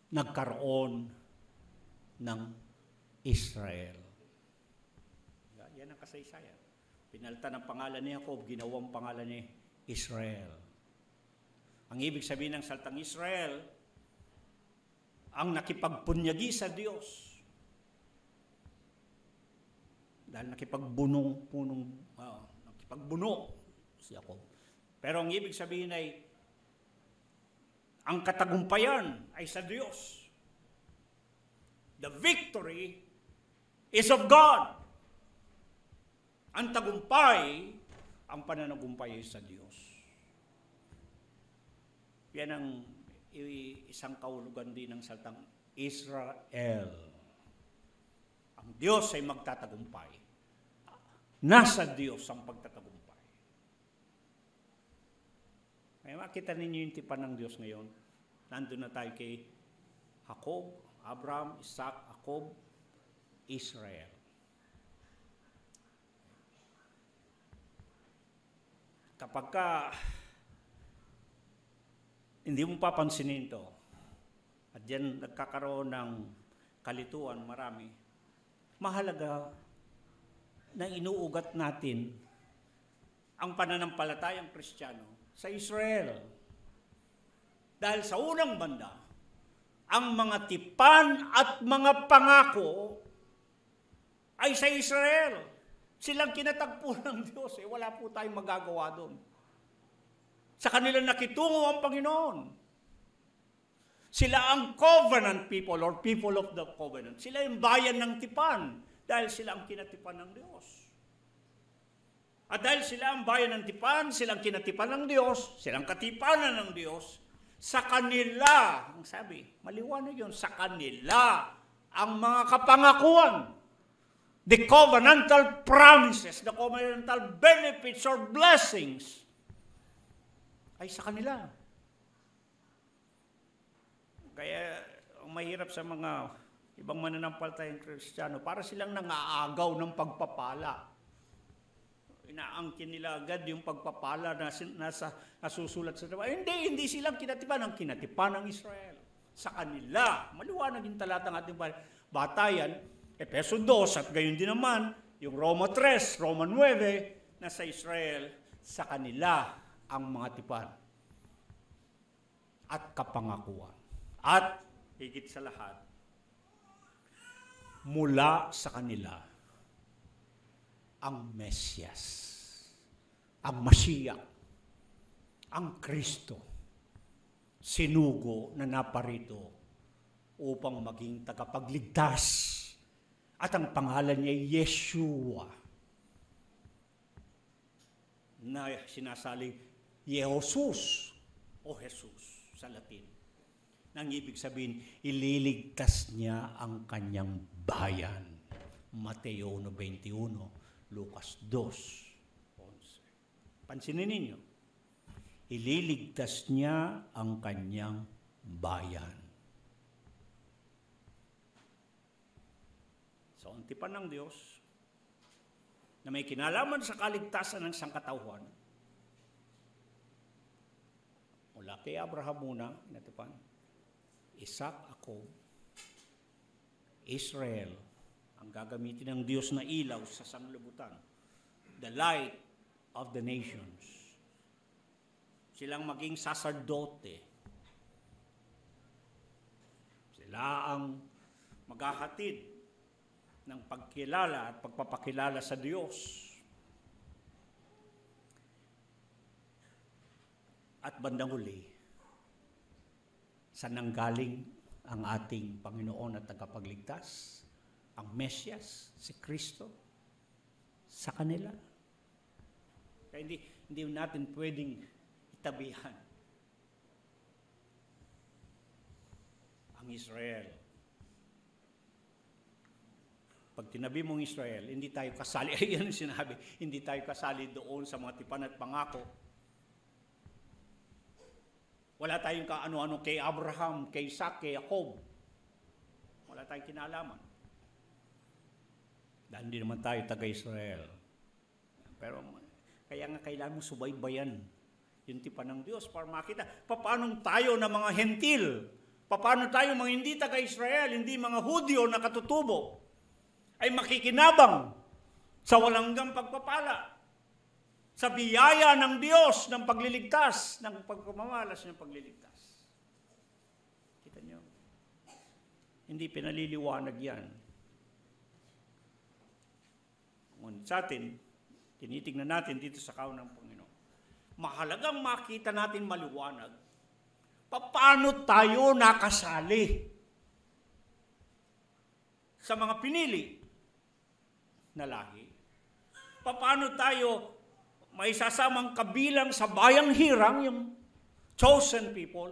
nagkaroon ng Israel. Yan ang kasaysayan. Pinalitan ng pangalan ni Jacob, ginawang pangalan ni Israel. Ang ibig sabihin ng salitang Israel, ang nakipagpunyagi sa Diyos. Dahil nakipagbuno si Jacob. Pero ang ibig sabihin ay, ang katagumpayan ay sa Diyos. The victory is of God. Ang tagumpay, ang pananagumpay ay sa Diyos. Yan ang isang kahulugan din ng salitang Israel. Ang Diyos ay magtatagumpay. Nasa Diyos ang pagtatagumpay. May makita ninyo yung tipan ng Diyos ngayon. Nandun na tayo kay Jacob, Abraham, Isaac, Jacob, Israel. Kapag hindi mo papansinin to, at yan nagkakaroon ng kalituan marami, mahalaga na inuugat natin ang pananampalatayang Kristiyano sa Israel. Dahil sa unang banda, ang mga tipan at mga pangako ay sa Israel. Silang kinatagpo ng Diyos. Wala po tayong magagawa doon. Sa kanila nakitungo ang Panginoon. Sila ang covenant people or people of the covenant. Sila yung bayan ng tipan dahil sila ang kinatipan ng Diyos. At dahil sila ang bayan ng tipan, silang kinatipan ng Diyos, silang katipanan ng Diyos, sa kanila, ang sabi, maliwanag yun, sa kanila ang mga kapangakuan, the covenantal promises, the covenantal benefits or blessings, ay sa kanila. Kaya, ang mahirap sa mga ibang mananampalatayang Kristiyano, para silang nangaagaw ng pagpapala. Inaangkin nila agad yung pagpapala na nasusulat sa diba. Hindi silang kinatipan. Ang kinatipan ng Israel. Sa kanila, maliwanag yung talata ng ating batayan, Efeso 2, at gayon din naman, yung Roma 3, Roma 9, na sa Israel, sa kanila ang mga tipan at kapangakuan. At higit sa lahat, mula sa kanila ang Mesyas, ang Mashiach, ang Kristo, sinugo na naparito upang maging tagapagligtas. At ang pangalan niya Yeshua, na sinasaling Yehosus o Jesus sa Latin. Nang ibig sabihin, ililigtas niya ang kanyang bayan. Mateo 1:21, Lucas 2:11. Pansinin ninyo, ililigtas niya ang kanyang bayan. So, ang tipan ng Diyos na may kinalaman sa kaligtasan ng sangkatauhan, mula kay Abraham muna, natipan, Isaac, Jacob, Israel, ang gagamitin ng Diyos na ilaw sa sanglibutan, the light of the nations. Silang maging saserdote. Sila ang maghahatid ng pagkilala at pagpapakilala sa Diyos. At bandang huli, saan nanggaling ang ating Panginoon at tagapagligtas? Ang Mesyas, si Kristo, sa kanila. Kaya hindi natin pwedeng itabihan ang Israel. Pag tinabi mong Israel, hindi tayo kasali. Ayan ang sinabi, hindi tayo kasali doon sa mga tipan at pangako. Wala tayong kaano-ano kay Abraham, kay Isaac, kay Jacob. Wala tayong kinalaman. Dahil hindi naman tayo taga-Israel. Pero kaya nga kailangan mo subaybayan yung tipan ng Diyos para makita paano tayo na mga hentil, paano tayo mga hindi taga-Israel, hindi mga Hudyo na katutubo, ay makikinabang sa walanggang pagpapala, sa biyaya ng Diyos ng pagliligtas, ng pagpamamalas ng pagliligtas. Kita niyo? Hindi pinaliliwanag yan. Ngunit sa atin, tinitignan natin dito sa kawan ng Panginoon. Mahalagang makita natin maliwanag paano tayo nakasali sa mga pinili na lahi. Paano tayo may sasamang kabilang sa bayang hirang, yung chosen people.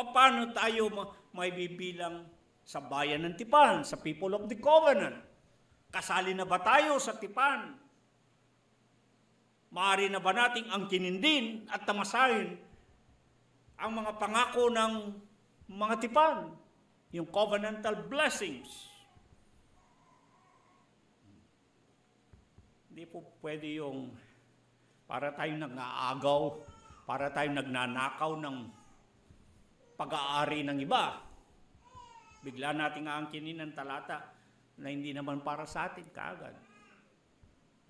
Paano tayo may bibilang sa bayan ng tipan, sa people of the covenant? Kasali na ba tayo sa tipan? Maaari na ba nating angkinin din at tamasahin ang mga pangako ng mga tipan, yung covenantal blessings? Hindi po pwede yung para tayong nag-aagaw, para tayong nagnanakaw ng pag-aari ng iba. Bigla nating aangkinin ng talata na hindi naman para sa atin kaagad.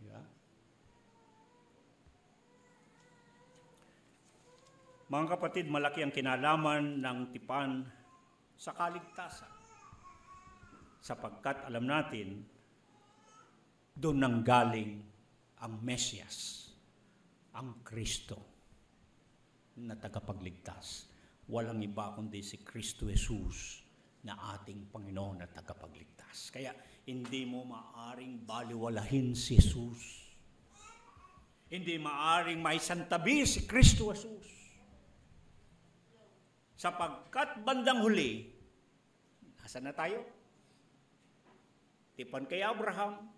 Yeah. Mga kapatid, malaki ang kinalaman ng tipan sa kaligtasan. Sapagkat alam natin, doon nanggaling ang Mesyas, ang Kristo na tagapagligtas. Walang iba kundi si Kristo Jesus na ating Panginoon at tagapagligtas. Kaya hindi mo maaring baliwalahin si Jesus. Hindi maaring maisantabi si Kristo Jesus. Sapagkat bandang huli, nasa na tayo? Tipan kay Abraham,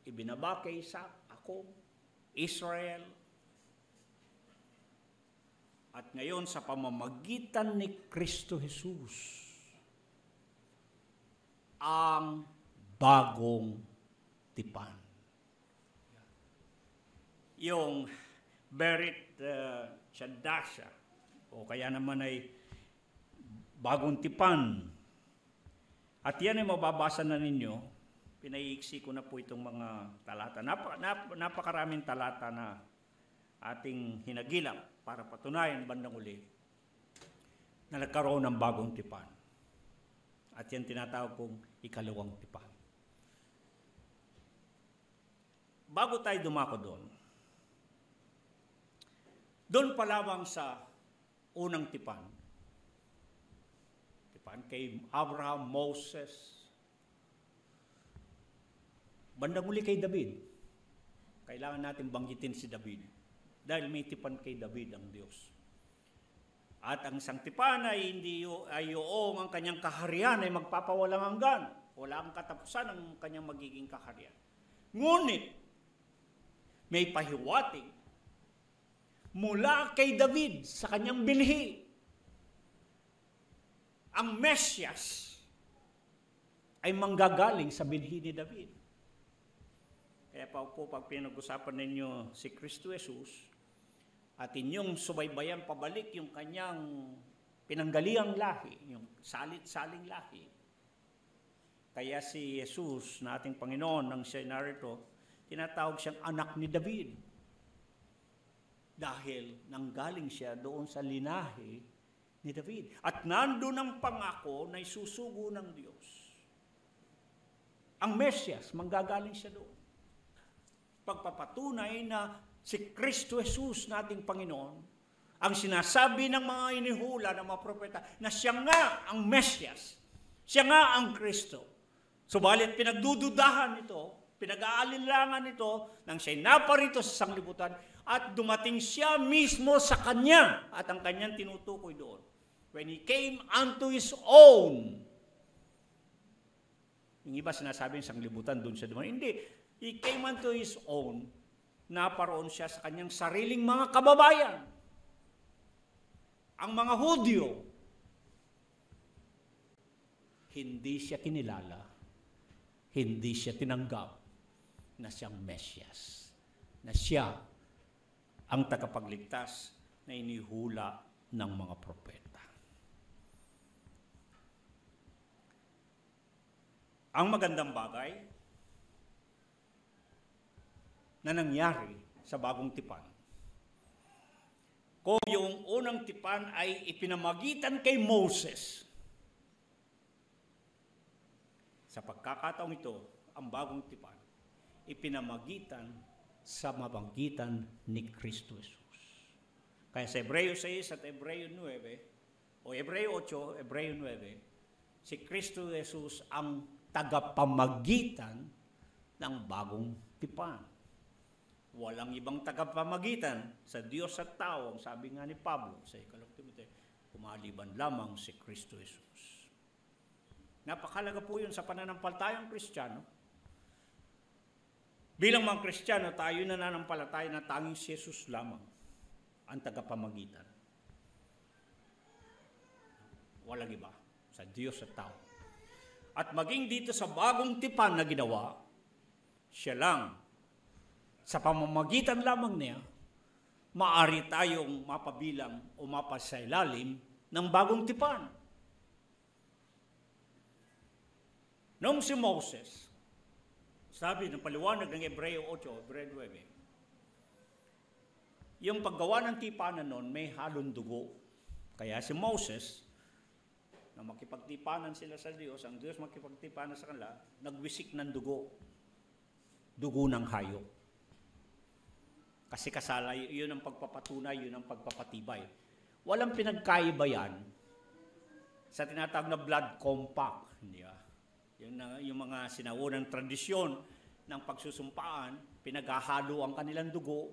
ibinaba kay Isaac, ako, Israel. At ngayon sa pamamagitan ni Kristo Jesus, ang bagong tipan. Yung Berit Chadasha, o kaya naman ay bagong tipan. At yan ay mababasa na ninyo. Pinaiiksi ko na po itong mga talata. Napakaraming talata na ating hinagilap para patunayan bandang uli na nagkaroon ng bagong tipan. At yan tinatawag kong ikalawang tipan. Bago tayo dumako doon pa lamang sa unang tipan kay Abraham, Moses, bandang uli kay David. Kailangan natin banggitin si David dahil may tipan kay David ang Diyos. At ang isang tipan ay yung ang kanyang kaharian ay magpapawalang hanggan. Wala ang katapusan ang kanyang magiging kaharian. Ngunit, may pahiwatig mula kay David sa kanyang binhi. Ang Mesyas ay manggagaling sa binhi ni David. Kaya po pag pinag-usapan ninyo si Kristo Jesus at inyong subaybayan pabalik yung kanyang pinanggaliang lahi, yung salit-saling lahi. Kaya si Jesus na ating Panginoon, nang siya narito, tinatawag siyang anak ni David. Dahil nanggaling siya doon sa linahe ni David. At nandun ang pangako na isusugo ng Diyos. Ang Mesyas, manggagaling siya doon. Pagpapatunay na si Kristo Jesus na ating Panginoon, ang sinasabi ng mga inihula ng mga propeta na siya nga ang Mesyas, siya nga ang Kristo. Subalit pinagdududahan ito, pinag-aalilangan ito nang siya'y naparito sa sanglibutan at dumating siya mismo sa kanya at ang kanyang tinutukoy doon. When he came unto his own. Yung iba sinasabing sanglibutan doon siya dumating. Hindi. He came unto his own. Naparoon siya sa kanyang sariling mga kababayan. Ang mga Hudyo. Hindi siya kinilala. Hindi siya tinanggap na siyang Mesyas. Na siya ang tagapagligtas na inihula ng mga propeta. Ang magandang bagay na nangyari sa bagong tipan, kung yung unang tipan ay ipinamagitan kay Moses, sa pagkakataong ito, ang bagong tipan, ipinamagitan sa mamagitan ni Kristo Jesus. Kaya sa Hebreo 6 at Hebreo 9, o Hebreo 8, Hebreo 9, si Kristo Jesus ang tagapamagitan ng bagong tipan. Walang ibang tagapamagitan sa Diyos at tao, sabi nga ni Pablo sa 2 Timoteo, kumaliban lamang si Kristo Jesus. Napakalaga po yun sa pananampalatayang Kristiyano. Bilang mga Kristiyano, tayo nananampalataya na tanging si Jesus lamang ang tagapamagitan. Walang iba sa Diyos at tao. At maging dito sa bagong tipan na ginawa, siya lang, sa pamamagitan lamang niya, maaari tayong mapabilang o mapasailalim ng bagong tipan. Noong si Moses, sabi ng paliwanag ng Hebreo 8, Hebreo 9, yung paggawa ng tipanan noon may halong dugo. Kaya si Moses, na makipagtipanan sila sa Diyos, ang Diyos makipagtipanan sa kanila, nagwisik ng dugo. Dugo ng hayop. Kasi kasala, yun ang pagpapatunay, yun ang pagpapatibay. Walang pinagkaiba yan sa tinatawag na blood compact. Hindi ba? Yung mga sinaunang tradisyon ng pagsusumpaan, pinaghahalo ang kanilang dugo,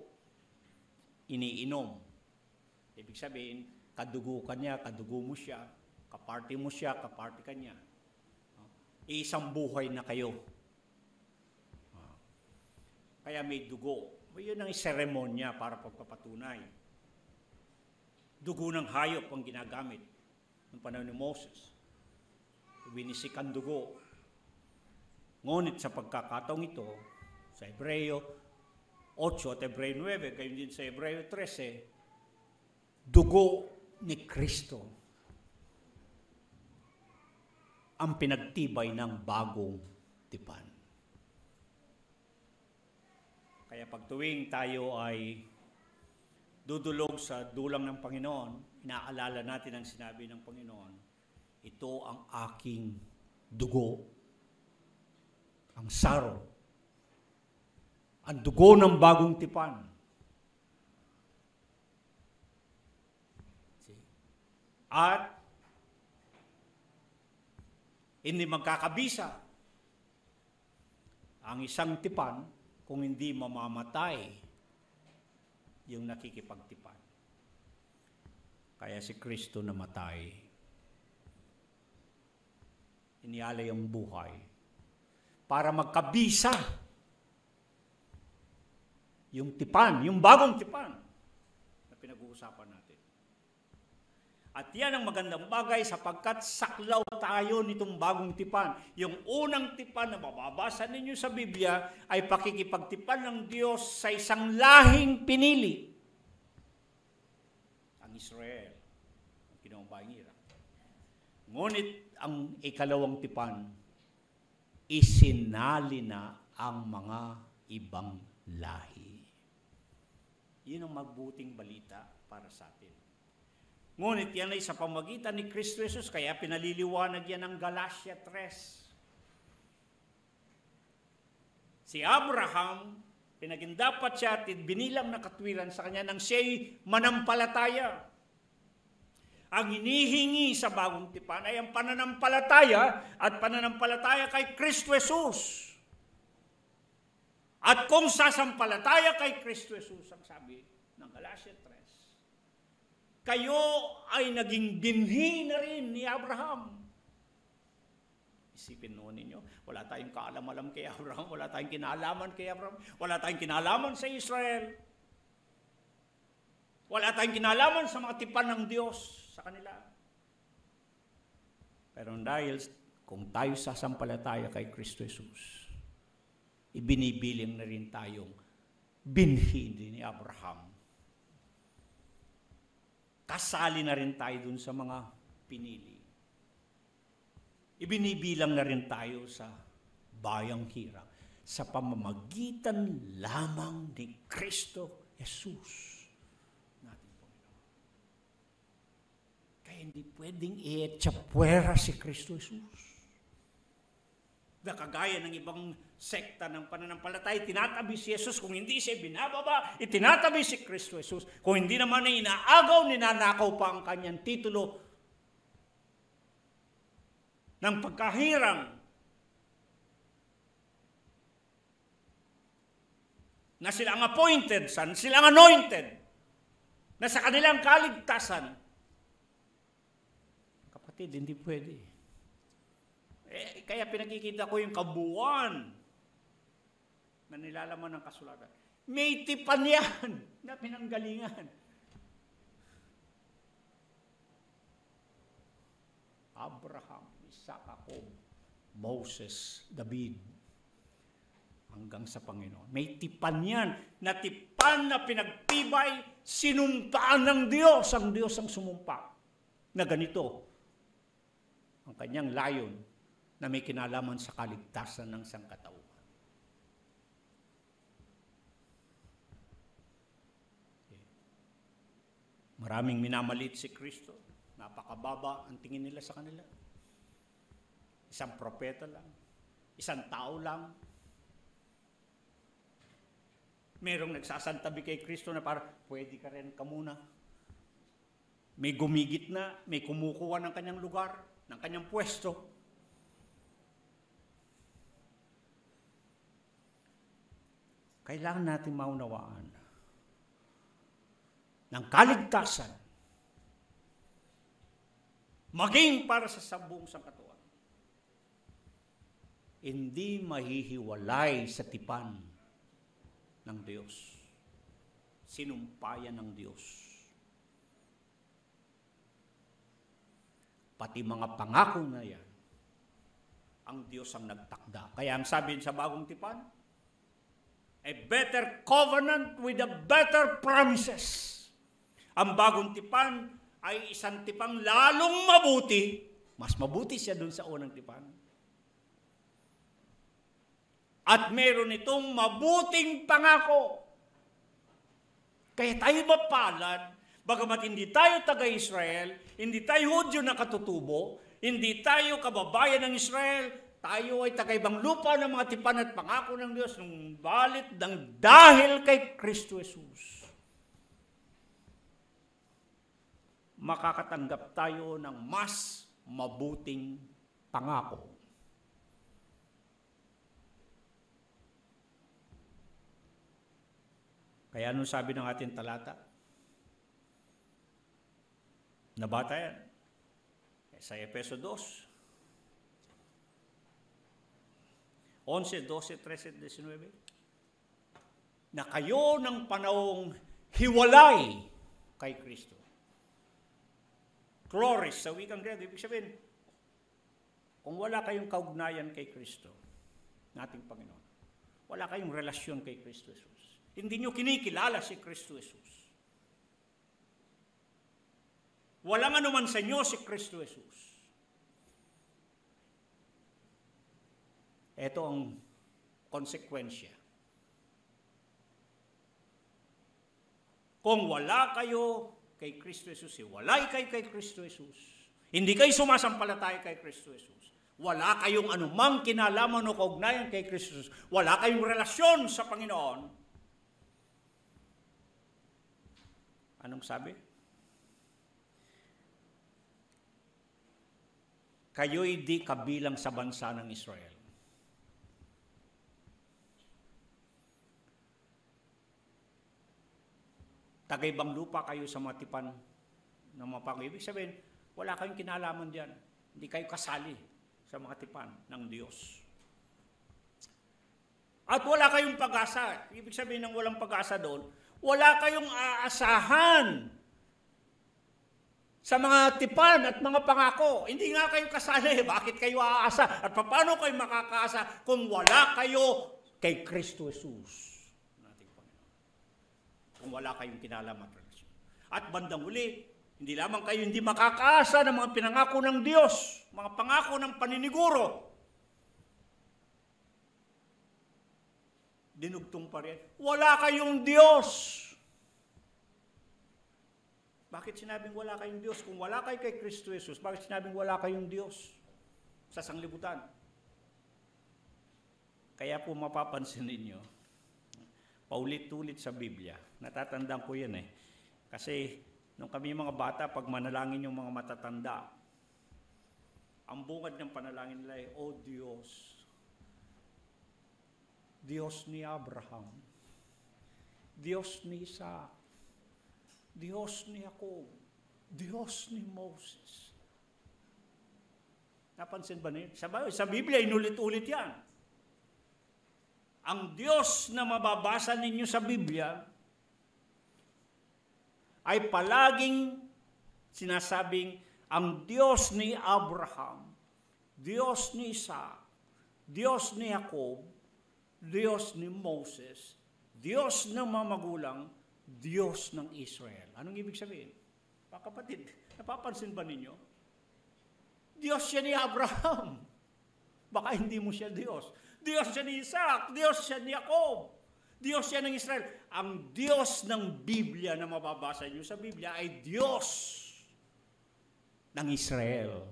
iniinom. Ibig sabihin, kadugo ka niya, kadugo mo siya, kaparty mo siya, kaparty ka niya. Isang buhay na kayo. Kaya may dugo. Yun ang seremonya para pagpapatunay. Dugo ng hayop ang ginagamit ng panahon ni Moses. Winisik ang dugo. Ngunit sa pagkakataong ito, sa Hebreo 8 at Hebreo 9, gayon din sa Hebreo 13, dugo ni Kristo ang pinagtibay ng bagong tipan. Kaya pag tuwing tayo ay dudulog sa dulang ng Panginoon, inaalala natin ang sinabi ng Panginoon, ito ang aking dugo, ang saro, ang dugo ng bagong tipan. At hindi magkakabisa ang isang tipan kung hindi mamamatay yung nakikipagtipan. Kaya si Kristo namatay. Inialay ang buhay para magkabisa yung tipan, yung bagong tipan na pinag-uusapan natin. At yan ang magandang bagay sapagkat saklaw tayo nitong bagong tipan. Yung unang tipan na mababasa ninyo sa Biblia ay pakikipagtipan ng Diyos sa isang lahing pinili. Ang Israel, ang kinaumpahang Iraq. Ngunit ang ikalawang tipan, isinali na ang mga ibang lahi. Yun ang mabuting balita para sa atin. Ngunit yan ay sa pamagitan ni Kristo Jesus, kaya pinaliliwanag yan ng Galatia 3. Si Abraham, pinagindapat siya at binilang na katwiran sa kanya nang siya'y manampalataya. Ang hinihingi sa bagong tipan ay ang pananampalataya at pananampalataya kay Kristo Jesus. At kung sasampalataya kay Kristo Jesus, ang sabi ng Galatia 3, kayo ay naging binhi na rin ni Abraham. Isipin noon ninyo, wala tayong kaalam-alam kay Abraham, wala tayong kinalaman kay Abraham, wala tayong kinalaman sa Israel, wala tayong kinalaman sa mga tipan ng Diyos sa kanila. Pero dahil kung tayo sasampalataya kay Kristo Jesus, ibinibiling na rin tayong binhi din ni Abraham. Kasali na rin tayo dun sa mga pinili. Ibinibilang na rin tayo sa bayang hirang sa pamamagitan lamang ni Kristo Jesus. Hindi pwedeng i-etsapwera si Kristo Jesus. Kagaya ng ibang sekta ng pananampalataya, tinatabi si Jesus. Kung hindi siya binababa, itinatabi si Kristo Jesus. Kung hindi naman ay inaagaw, ninanakaw pa ang kanyang titulo ng pagkahirang na sila ang appointed son, sila ang anointed, na sa kanilang kaligtasan kapatid, hindi pwede. Kaya pinakikita ko yung kabuuan na nilalaman ng kasulatan. May tipan yan na pinanggalingan. Abraham, Isaac, Jacob, Moses, David, hanggang sa Panginoon. May tipan yan, na tipan na pinagtibay, sinumpaan ng Diyos. Ang Diyos ang sumumpa na ganito ang kanyang layon na may kinalaman sa kaligtasan ng sangkatauhan. Maraming minamalit si Kristo. Napakababa ang tingin nila sa kanila. Isang propeta lang. Isang tao lang. Merong nagsasantabi kay Kristo na para, pwede ka rin ka muna. May gumigit na, may kumukuha ng kanyang lugar, ng kanyang pwesto. Kailangan natin maunawaan ng kaligtasan, maging para sa buong sangkatauhan, hindi mahihiwalay sa tipan ng Diyos. Sinumpayan ng Diyos. Pati mga pangako na yan, ang Diyos ang nagtakda. Kaya ang sabi sa bagong tipan, a better covenant with a better promises. Ang bagong tipan ay isang tipang lalong mabuti. Mas mabuti siya dun sa unang tipan. At meron itong mabuting pangako. Kaya tayo mapalad, bagamat hindi tayo taga-Israel, hindi tayo Hudyo na katutubo, hindi tayo kababayan ng Israel, tayo ay taga-ibang lupa ng mga tipan at pangako ng Diyos, nung balit ng dahil kay Kristo Jesus. Makakatanggap tayo ng mas mabuting pangako. Kaya anong sabi ng ating talata? Nabata yan. Sa Efeso 2. 11, 12, 13, 19. Na kayo ng panahong hiwalay kay Kristo. Chloris, sa wikang Grego, ibig sabihin, kung wala kayong kaugnayan kay Kristo, nating Panginoon, wala kayong relasyon kay Kristo Jesus. Hindi nyo kinikilala si Kristo Jesus. Walang anuman sa inyo si Kristo Jesus. Ito ang konsekwensya. Kung wala kayo kay Kristo Jesus, walay kayo kay Kristo Jesus, hindi kayo sumasampalataya kay Kristo Jesus, wala kayong anumang kinalaman o kaugnayan kay Kristo Jesus, wala kayong relasyon sa Panginoon, anong sabi? Kayo'y di kabilang sa bansa ng Israel. Taga-ibang lupa kayo sa mga tipan ng mga pangako. Ibig sabihin, wala kayong kinalaman diyan. Hindi kayo kasali sa mga tipan ng Diyos. At wala kayong pag-asa. Ibig sabihin ng walang pag-asa doon, wala kayong aasahan sa mga tipan at mga pangako. Hindi nga kayo kasali. Bakit kayo aasa? At paano kayo makakaasa kung wala kayo kay Kristo Jesus? Kung wala kayong kinalaman at relasyon. At bandang uli, hindi lamang kayo hindi makakaasa ng mga pinangako ng Diyos, mga pangako ng paniniguro. Dinugtong pa rin. Wala kayong Diyos. Bakit sinabing wala kayong Diyos? Kung wala kayo kay Kristo Jesus, bakit sinabing wala kayong Diyos sa sanglibutan? Kaya po mapapansin ninyo, paulit-ulit sa Biblia. Natatandaan ko yan Kasi nung kami mga bata, pag manalangin yung mga matatanda, ang bungad ng panalangin nila ay, O Diyos, Diyos ni Abraham, Diyos ni Isaac, Diyos ni Jacob, Diyos ni Moses. Napansin ba niyo? Sa Biblia, inulit-ulit yan. Ang Diyos na mababasa ninyo sa Biblia ay palaging sinasabing ang Diyos ni Abraham, Diyos ni Isaac, Diyos ni Jacob, Diyos ni Moses, Diyos ng mga magulang, Diyos ng Israel. Anong ibig sabihin? Mga kapatid, napapansin ba ninyo? Diyos siya ni Abraham. Baka hindi mo siya Diyos. Diyos siya ni Isaac, Diyos siya ni Jacob, Diyos siya ng Israel. Ang Diyos ng Biblia na mababasa niyo sa Biblia ay Diyos ng Israel.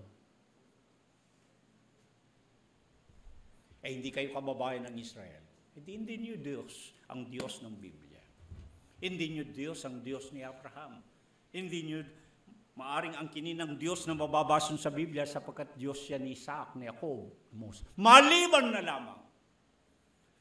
Hindi kayo kababayan ng Israel. Hindi niyo Diyos ang Diyos ng Biblia. Hindi niyo Diyos ang Diyos ni Abraham. Hindi niyo maaring angkinin ng Diyos na mababasa sa Biblia sapagkat Diyos siya ni Isaac, ni Jacob, Moses. Maliban na lamang,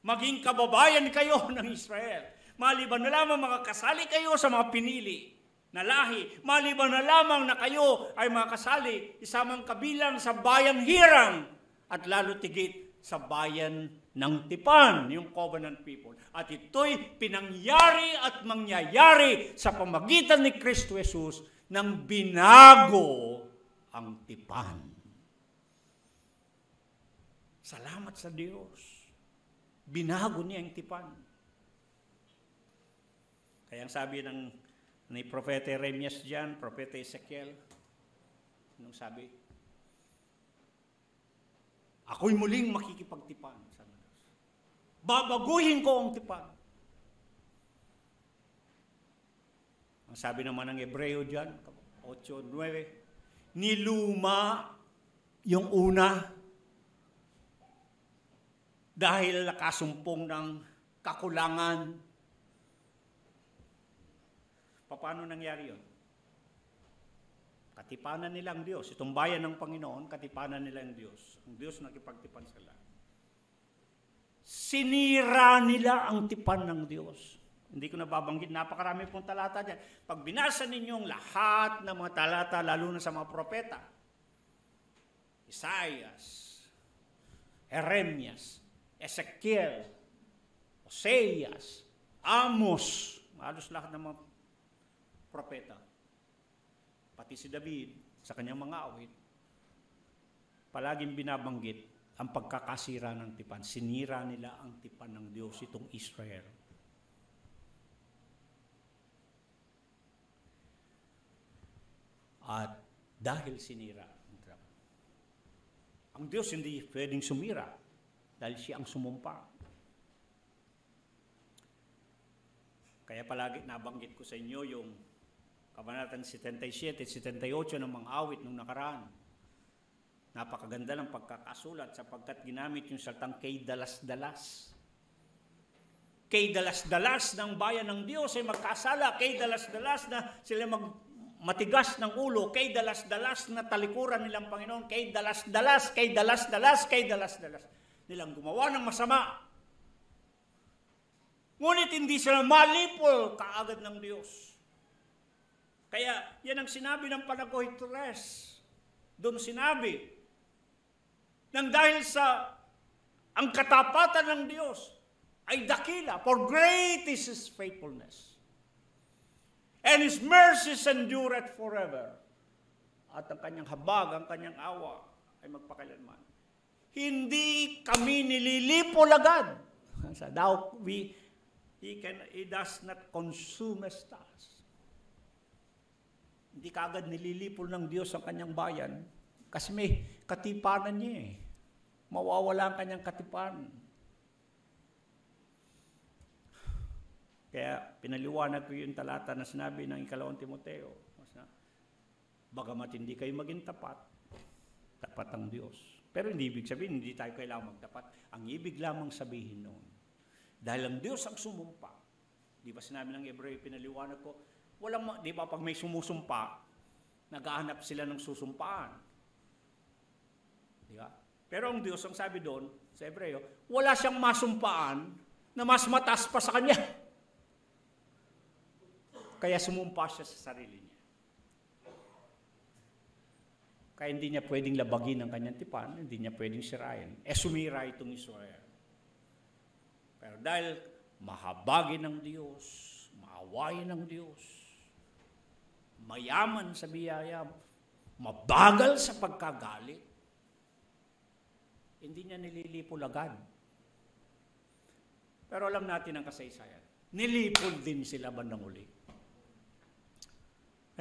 maging kababayan kayo ng Israel. Maliban na lamang makakasali kayo sa mga pinili na lahi. Maliban na lamang na kayo ay makasali isamang kabilang sa bayang Hirang at lalo tigit sa bayan ng Tipan, yung covenant people. At ito'y pinangyari at mangyayari sa pamagitan ni Kristo Jesus nang binago ang Tipan. Salamat sa Diyos. Binago niya ang Tipan. Kaya ang sabi ni Propeta Jeremias diyan, Propeta Ezekiel, anong sabi? Ako'y muling makikipagtipan sa Diyos. Babaguhin ko ang tipan. Ang sabi naman ng Hebreo diyan, 8:9, niluma yung una dahil nakasumpong ng kakulangan. Paano nangyari yun? Katipanan nila ang Diyos. Itong bayan ng Panginoon, katipanan nila ang Diyos. Ang Diyos nakipagtipan sila. Sinira nila ang tipan ng Diyos. Hindi ko nababanggit, napakarami pong talata dyan. Pag binasa ninyong lahat ng mga talata, lalo na sa mga propeta, Isaias, Jeremias, Ezekiel, Oseas, Amos, halos lahat ng mga propeta, pati si David sa kanyang mga awit, palaging binabanggit ang pagkakasira ng tipan. Sinira nila ang tipan ng Diyos, itong Israel. At dahil sinira ang Diyos, hindi pwedeng sumira dahil siya ang sumumpa. Kaya palagi nabanggit ko sa inyo yung Kabanatang 77 at 78 ng mga awit nung nakaraan. Napakaganda ng pagkakasulat sapagkat ginamit yung salitang kay dalas-dalas. Kay dalas-dalas ng bayan ng Diyos ay magkasala. Kay dalas-dalas na sila matigas ng ulo. Kay dalas-dalas na talikuran nilang Panginoon. Kay dalas-dalas, kay dalas-dalas, kay dalas-dalas. Nilang gumawa ng masama. Ngunit hindi sila malipol kaagad ng Diyos. Kaya yan ang sinabi ng Panagoy Tres. Doon sinabi, nang dahil sa ang katapatan ng Diyos ay dakila, for great is His faithfulness, and His mercies endureth forever. At ang kanyang habag, ang kanyang awa ay magpakailanman. Hindi kami nililipol agad. He does not consume us. Hindi kaagad nililipol ng Diyos ang kanyang bayan kasi may katipanan niya eh. Mawawala ang kanyang katipanan. Kaya pinaliwanag ko yung talata na sinabi ng 2 Timoteo. Bagamat hindi kayo maging tapat, tapat ang Diyos. Pero hindi ibig sabihin, hindi tayo kailangang magtapat. Ang ibig lamang sabihin noon, dahil ang Diyos ang sumumpa. Di ba sinabi ng Hebreo, pinaliwanag ko, di ba pag may sumusumpa, naghahanap sila ng susumpaan. Di ba? Pero ang Diyos, ang sabi doon, sa Hebreo, wala siyang masumpaan na mas mataas pa sa kanya. Kaya sumumpa siya sa sarili niya. Kaya hindi niya pwedeng labagin ang kanyang tipan, hindi niya pwedeng sirain. Sumira itong Israel. Pero dahil mahabagin ng Diyos, maawain ng Diyos, mayaman sa biyaya, mabagal sa pagkagalit, hindi niya nililipol agad. Pero alam natin ang kasaysayan. Nilipol din sila bandang uli.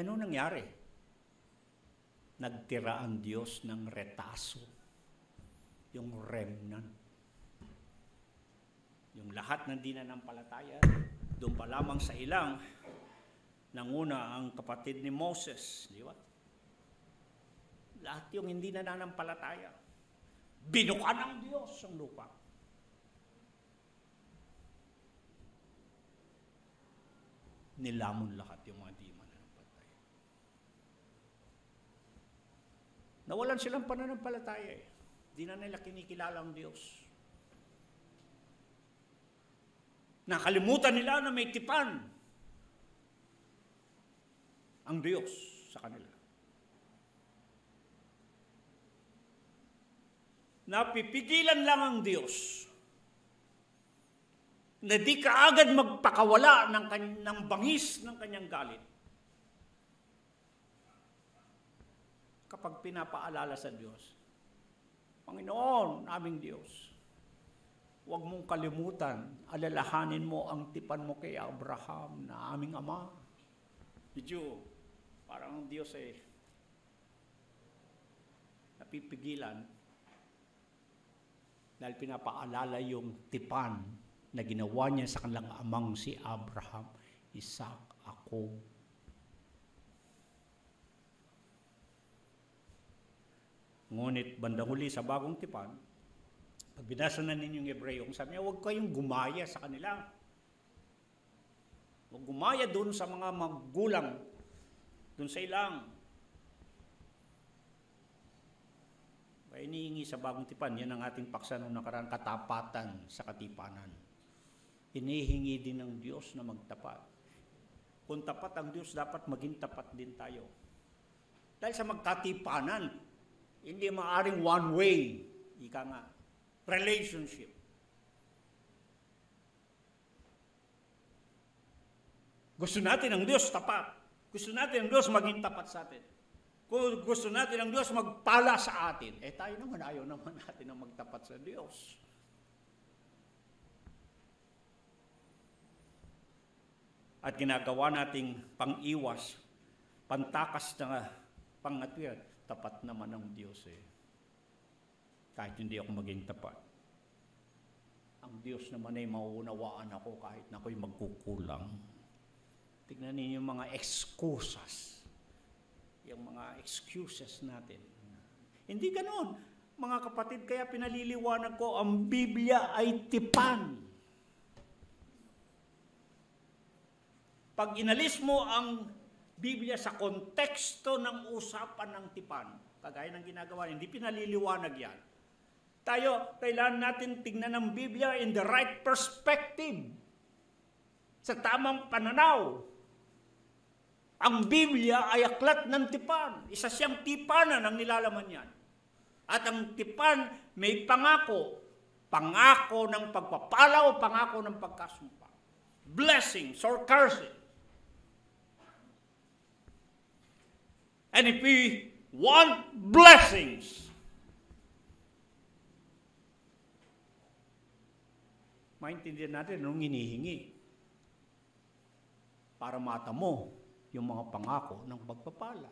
Ano nangyari? Nagtira ang Diyos ng retaso, yung remnant. Yung lahat ng di nananampalataya, doon pa lamang sa ilang, nanguna ang kapatid ni Moses, di ba? Lahat yung hindi nananampalataya. Binuka ng Diyos ang lupa. Nilamon lahat yung mga di mananampalataya. Nawalan silang pananampalataya eh. Di na nila kinikilala ang Diyos. Nakalimutan nila na may tipan ang Diyos sa kanila. Napipigilan lang ang Diyos na di kaagad magpakawala ng bangis ng kanyang galit. Kapag pinapaalala sa Diyos, Panginoon, aming Diyos, huwag mong kalimutan, alalahanin mo ang tipan mo kay Abraham na aming ama. Medyo, parang ang Diyos ay napipigilan dahil pinapaalala yung tipan na ginawa niya sa kanilang amang si Abraham, Isaac, Jacob. Ngunit bandang huli sa bagong tipan, pag binasa na ninyong Hebreo, sabi niya, huwag kayong gumaya sa kanila. Huwag gumaya doon sa mga magulang, doon sa ilang. Kaya inihingi sa bagong tipan, yan ang ating paksa noong nakaraan, katapatan sa katipanan. Inihingi din ng Diyos na magtapat. Kung tapat ang Diyos, dapat maging tapat din tayo. Dahil sa magkatipanan, hindi maaaring one way, ika nga, relationship. Gusto natin ang Diyos tapat. Gusto natin ang Diyos maging tapat sa atin. Kung gusto natin ang Diyos magpala sa atin, tayo naman, ayaw naman natin na magtapat sa Diyos. At ginagawa nating pang-iwas, pantakas na pangatwiran, tapat naman ang Diyos kahit hindi ako maging tapat. Ang Diyos naman ay mauunawaan ako kahit na ako'y magkukulang. Tignan ninyo yung mga excusas. Yung mga excuses natin. Hindi ganoon. Mga kapatid, kaya pinaliliwanag ko, ang Biblia ay tipan. Pag inalis mo ang Biblia sa konteksto ng usapan ng tipan, kagaya ng ginagawa, hindi pinaliliwanag yan. Tayo, kailangan natin tingnan ang Biblia in the right perspective. Sa tamang pananaw. Ang Biblia ay aklat ng tipan. Isa siyang tipanan ang nilalaman yan. At ang tipan may pangako. Pangako ng pagpapala o pangako ng pagkasumpa. Blessings or curses. And if we want blessings, maintindihan natin anong hinihingi para matamo yung mga pangako ng pagpapala.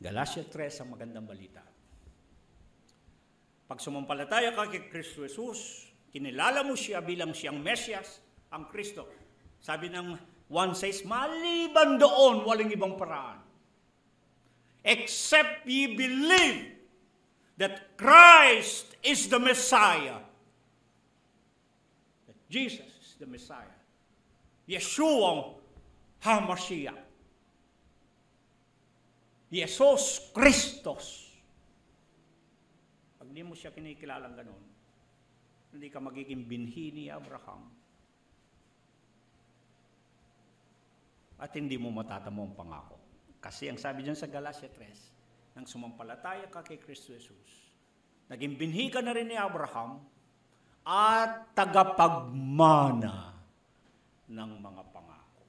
Galatia 3 ang magandang balita. Pag sumampalataya ka kay Kristo Jesus, kinilala mo siya bilang siyang Mesyas, ang Kristo. Sabi ng 1:6, maliban doon, walang ibang paraan. Except ye believe that Christ is the Messiah. That Jesus is the Messiah. Yeshua HaMashiach. Jesus Christos. Pag di mo siya kinikilalang ganun, hindi ka magiging binhi ni Abraham. at hindi mo matatamo ang pangako. Kasi ang sabi dyan sa Galatia 3, nang sumampalataya ka kay Kristo Jesus, naging binhi ka na rin ni Abraham at tagapagmana ng mga pangako.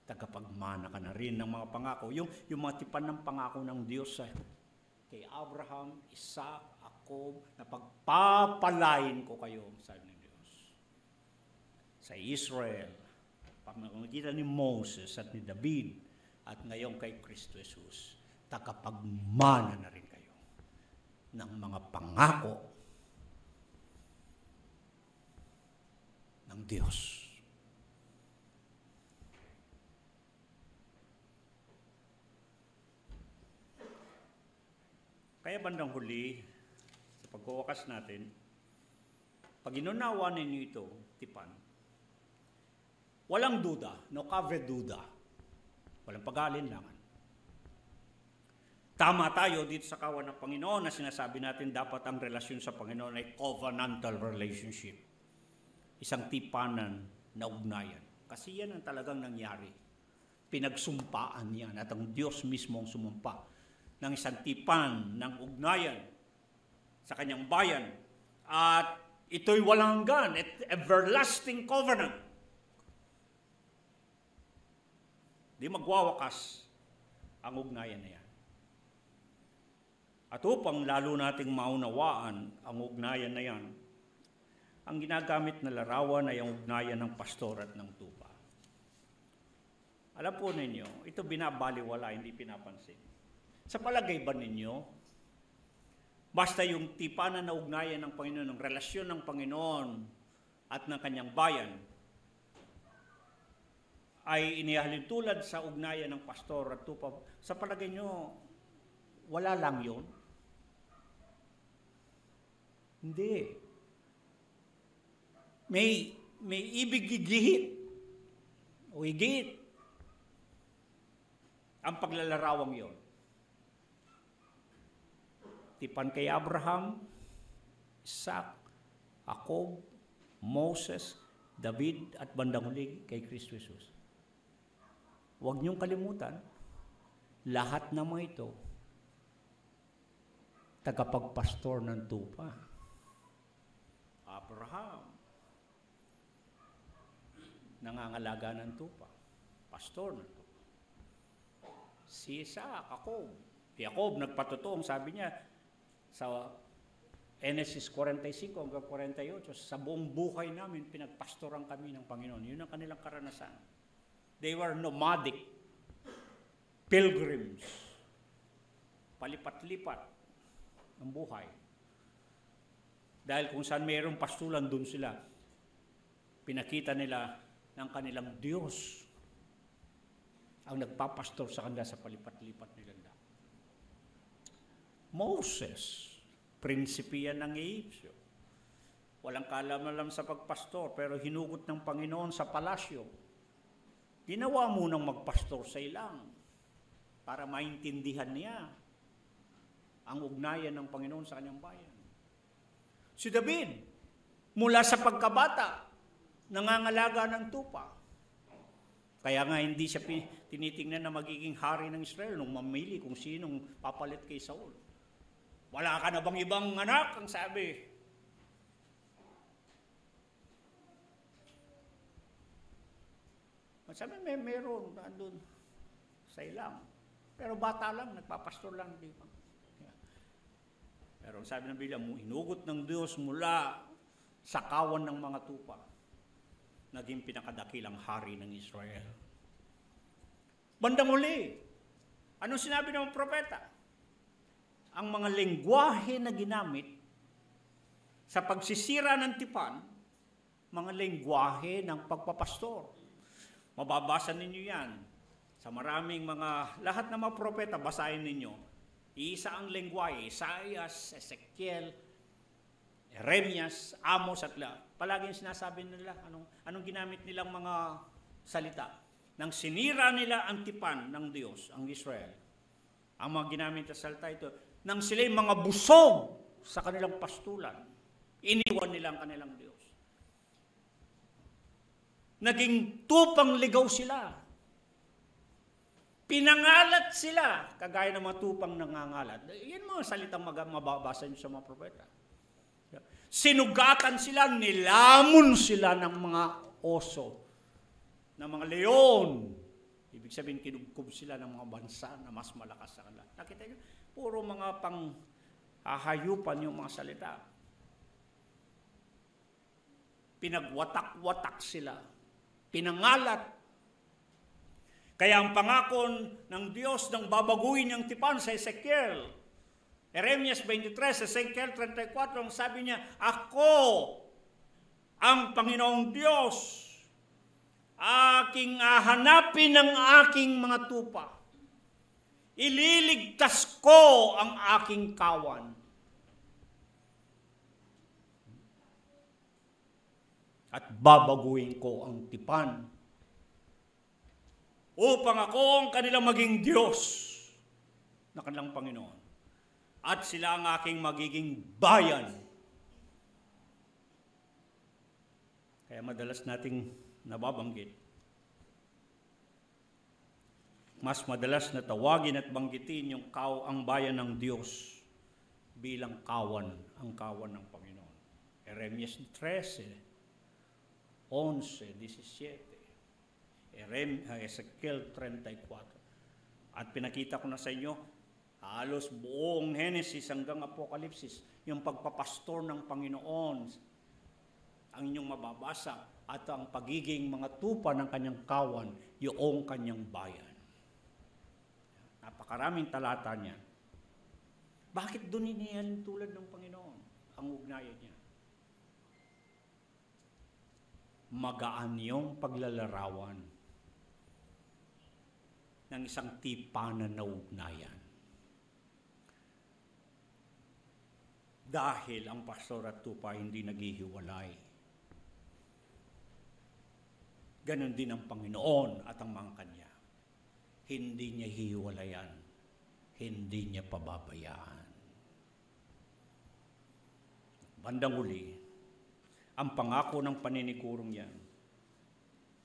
Tagapagmana ka na rin ng mga pangako. Yung mga tipan ng pangako ng Diyos kay Abraham, Isaac, Jacob, na pagpapalain ko kayo, sabi ng Diyos. Sa Israel, pamamagitan ni Moses at ni David, at ngayon kay Kristo Jesus, tagapagmana na rin kayo ng mga pangako ng Diyos. Kaya bandang huli, sa pagwawakas natin, pag inunawa ninyo ito, tipan, walang duda, no kave duda, walang pag-aalinlangan. Tama tayo dito sa kawan ng Panginoon na sinasabi natin dapat ang relasyon sa Panginoon ay covenantal relationship. Isang tipanan na ugnayan. Kasi yan ang talagang nangyari. Pinagsumpaan yan at ang Diyos mismo ang sumumpa ng isang tipan ng ugnayan sa kanyang bayan. At ito'y walang hanggan, everlasting covenant. Di magwawakas ang ugnayan na yan. At upang lalo nating maunawaan ang ugnayan na yan, ang ginagamit na larawan ay ang ugnayan ng pastor at ng tupa. Alam po ninyo, ito binabaliwala, hindi pinapansin. Sa palagay ba ninyo, basta yung tipanan na ugnayan ng Panginoon, ng relasyon ng Panginoon at ng kanyang bayan, ay inihalin tulad sa ugnayan ng pastor at tupa, sa palagay nyo, wala lang yun? Hindi. May ibig gigihit o higit ang paglalarawang yon. Tipan kay Abraham, Isaac, Jacob, Moses, David at bandang huli kay Kristo Jesus. Huwag niyong kalimutan, lahat ng mga ito, tagapagpastor ng tupa. Abraham, nangangalaga ng tupa, pastor ng tupa. Si Isaac, Jacob, nagpatotoo, sabi niya, sa Genesis 45 hanggang 48, sa buong buhay namin, pinagpastoran kami ng Panginoon. Yun ang kanilang karanasan. They were nomadic pilgrims. Palipat-lipat ang buhay. Dahil kung saan mayroong pastulan, doon sila. Pinakita nila ng kanilang Diyos ang nagpapastor sa kanila sa palipat-lipat nilang daan. Moses, prinsipe yan ng Egyptio. Walang kaalam-alam sa pagpastor, pero hinugot ng Panginoon sa palasyo. Ginawa munang magpastor sa ilang para maintindihan niya ang ugnayan ng Panginoon sa kanyang bayan. Si David, mula sa pagkabata, nangangalaga ng tupa. Kaya nga hindi siya tinitingnan na magiging hari ng Israel nung mamili kung sinong papalit kay Saul. Wala ka na bang ibang anak? Ang sabi. Sabi, meron doon sa ilang. Pero bata lang, nagpapastor lang, di ba? Pero sabi ng Biblia, hinugot ng Diyos mula sa kawan ng mga tupa, naging pinakadakilang hari ng Israel. Bandang huli, anong sinabi ng propeta? Ang mga lengguwahe na ginamit sa pagsisira ng tipan, mga lengguwahe ng pagpapastor. Mababasa ninyo yan sa maraming lahat ng mga propeta, basahin ninyo. Isa ang lengguwahe, Isaias, Ezekiel, Jeremias, Amos at palaging sinasabi nila, anong ginamit nilang mga salita? Nang sinira nila ang tipan ng Diyos, ang Israel. Ang mga ginamit na salita ito, nang sila'y mga busog sa kanilang pastulan, iniwan nila ang kanilang Diyos. naging tupang ligaw sila. Pinangalat sila, kagaya ng mga tupang nangangalat. Yan mga salitang mababasa nyo sa mga propeta. Sinugatan sila, nilamon sila ng mga oso, ng mga leon. Ibig sabihin, kinugkob sila ng mga bansa na mas malakas sa kanila. Nakita nyo, puro mga panghahayupan yung mga salita. Pinagwatak-watak sila. Pinangalat. Kaya ang pangako ng Diyos nang babaguhin niyang tipan sa Ezekiel, Jeremias 23, Ezekiel 34, ang sabi niya, ako ang Panginoong Diyos, aking hahanapin ng aking mga tupa. Ililigtas ko ang aking kawan. At babaguhin ko ang tipan upang ako ang kanilang maging Diyos na kanilang Panginoon. At sila ang aking magiging bayan. Kaya madalas nating nababanggit. Mas madalas na tawagin at banggitin yung ang bayan ng Diyos bilang kawan, ang kawan ng Panginoon. Jeremias 13, 11, 17. Ezekiel 34. At pinakita ko na sa inyo, halos buong Genesis hanggang Apokalipsis, yung pagpapastor ng Panginoon, ang inyong mababasa, at ang pagiging mga tupa ng kanyang kawan, yung kanyang bayan. Napakaraming talata niya. Bakit doon iniyan tulad ng Panginoon ang ugnayan niya? Magaan yung paglalarawan ng isang tipanan na ugnayan. Dahil ang pastor at tupa hindi naghihiwalay. Ganon din ang Panginoon at ang mga kanya. Hindi niya hihiwalayan. Hindi niya pababayaan. Bandang huli, ang pangako ng paninigurong yan,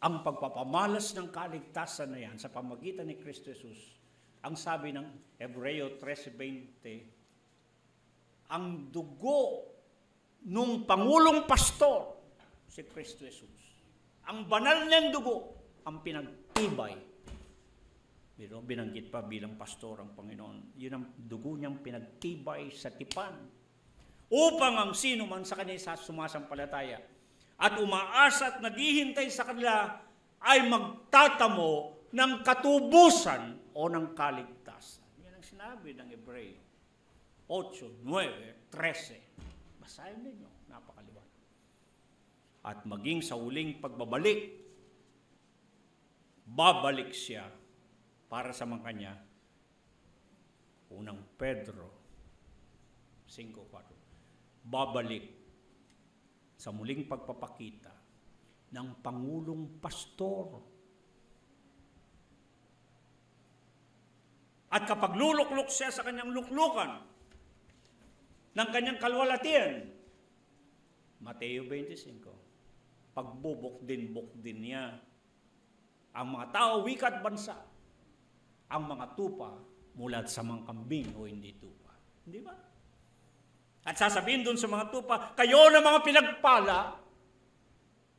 ang pagpapamalas ng kaligtasan na yan sa pamagitan ni Kristo Jesus, ang sabi ng Hebreo 13:20, ang dugo nung Pangulong Pastor, si Kristo Jesus, ang banal niyang dugo, ang pinagtibay. Pero binanggit pa bilang pastor ang Panginoon, yun ang dugo niyang pinagtibay sa tipan, upang ang sino man sa kanya sumasampalataya at umaasa at naghihintay sa kanila ay magtatamo ng katubusan o ng kaligtasan. Yan ang sinabi ng Hebreo 8, 9, 13. Basahin ninyo, napakaliwanag. At maging sa huling pagbabalik, babalik siya para sa mga kanya. Unang Pedro 5:4. Babalik sa muling pagpapakita ng Pangulong Pastor. At kapag luluklok siya sa kanyang luklukan ng kanyang kalwalatian, Mateo 25, pagbubukdin niya ang mga tao, wika at bansa, ang mga tupa mula sa mga kambing o hindi tupa. Hindi ba? At sasabihin doon sa mga tupa, kayo na mga pinagpala,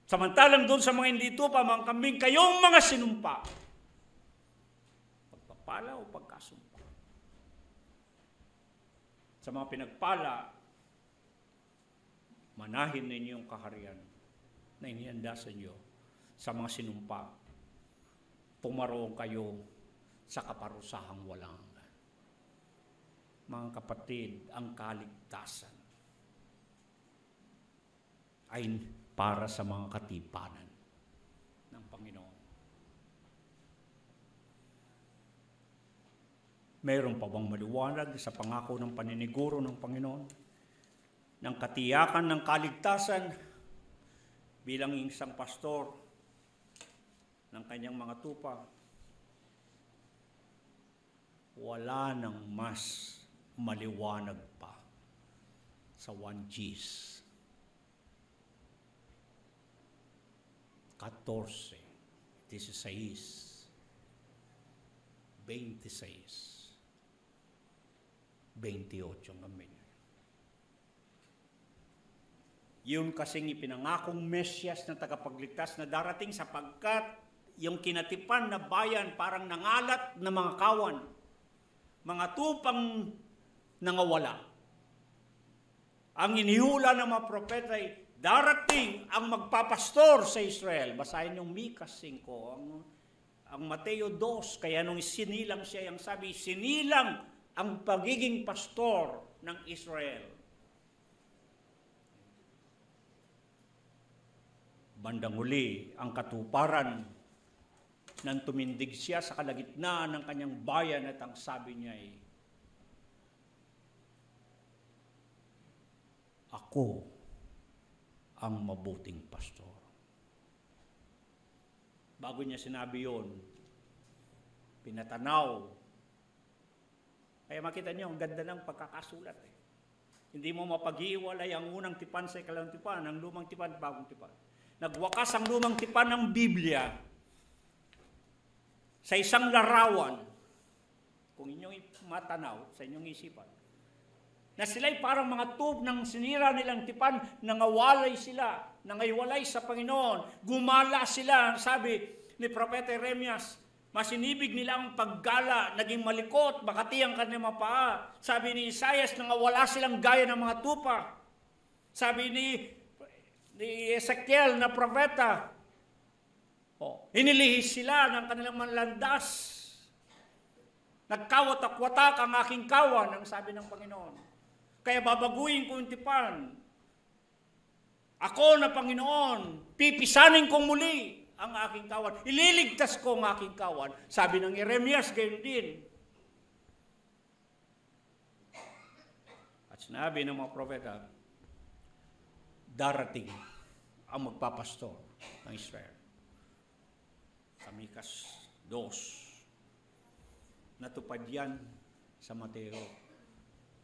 samantalang doon sa mga hindi tupa, mga kambing, kayong mga sinumpa. Pagpapala o pagkasumpa. Sa mga pinagpala, manahin ninyo yung kaharian na inihanda sa inyo. Sa mga sinumpa, pumaroon kayo sa kaparusahang walang. Mga kapatid, ang kaligtasan ay para sa mga katipanan ng Panginoon. Mayroon pa bang maliwanag sa pangako ng paniniguro ng Panginoon ng katiyakan ng kaligtasan bilang isang pastor ng kanyang mga tupa? Wala nang mas maliwanag pa sa 1 Gs. 14, 16, 26, 28 ngayon. Yun kasing ipinangakong Mesyas na tagapagligtas na darating sapagkat yung kinatipan na bayan parang nangalat na mga kawan, mga tupang nangawala. Ang inihula ng mga propeta ay darating ang magpapastor sa Israel. Basahin yung Mika 5, ang Mateo 2, kaya nung sinilang siya, ang sabi, sinilang ang pagiging pastor ng Israel. Bandang huli, ang katuparan nang tumindig siya sa kalagitnaan ng kanyang bayan at ang sabi niya ay, ako ang mabuting pastor. Bago niya sinabi yon, pinatanaw. Kaya makita niyo, ang ganda ng pagkakasulat. Hindi mo mapag-iwalay ang unang tipan sa ikalimang tipan, ang lumang tipan, bagong tipan. Nagwakas ang lumang tipan ng Biblia sa isang larawan, kung inyong matanaw sa inyong isipan, na sila'y parang mga tub ng sinira nilang tipan, nangawalay sila, nangaiwalay sa Panginoon, gumala sila, sabi ni Propeta Jeremias, masinibig nila ang paggala, naging malikot, makati ang kanilang mga paa. Sabi ni Isaias, nangawala silang gaya ng mga tupa. Sabi ni Ezekiel na propeta, hinilihis sila ng kanilang manlandas. Nagkawat-akwatak ang aking kawan, ang sabi ng Panginoon. Kaya babaguhin ko yung tipan. Ako na Panginoon, pipisanin kong muli ang aking kawan. Ililigtas ko ang aking kawan. Sabi ng Jeremias, gayon din. At sinabi ng mga propeta, darating ang magpapastor ng Israel. Sa Mikas 2. Natupad yan sa Mateo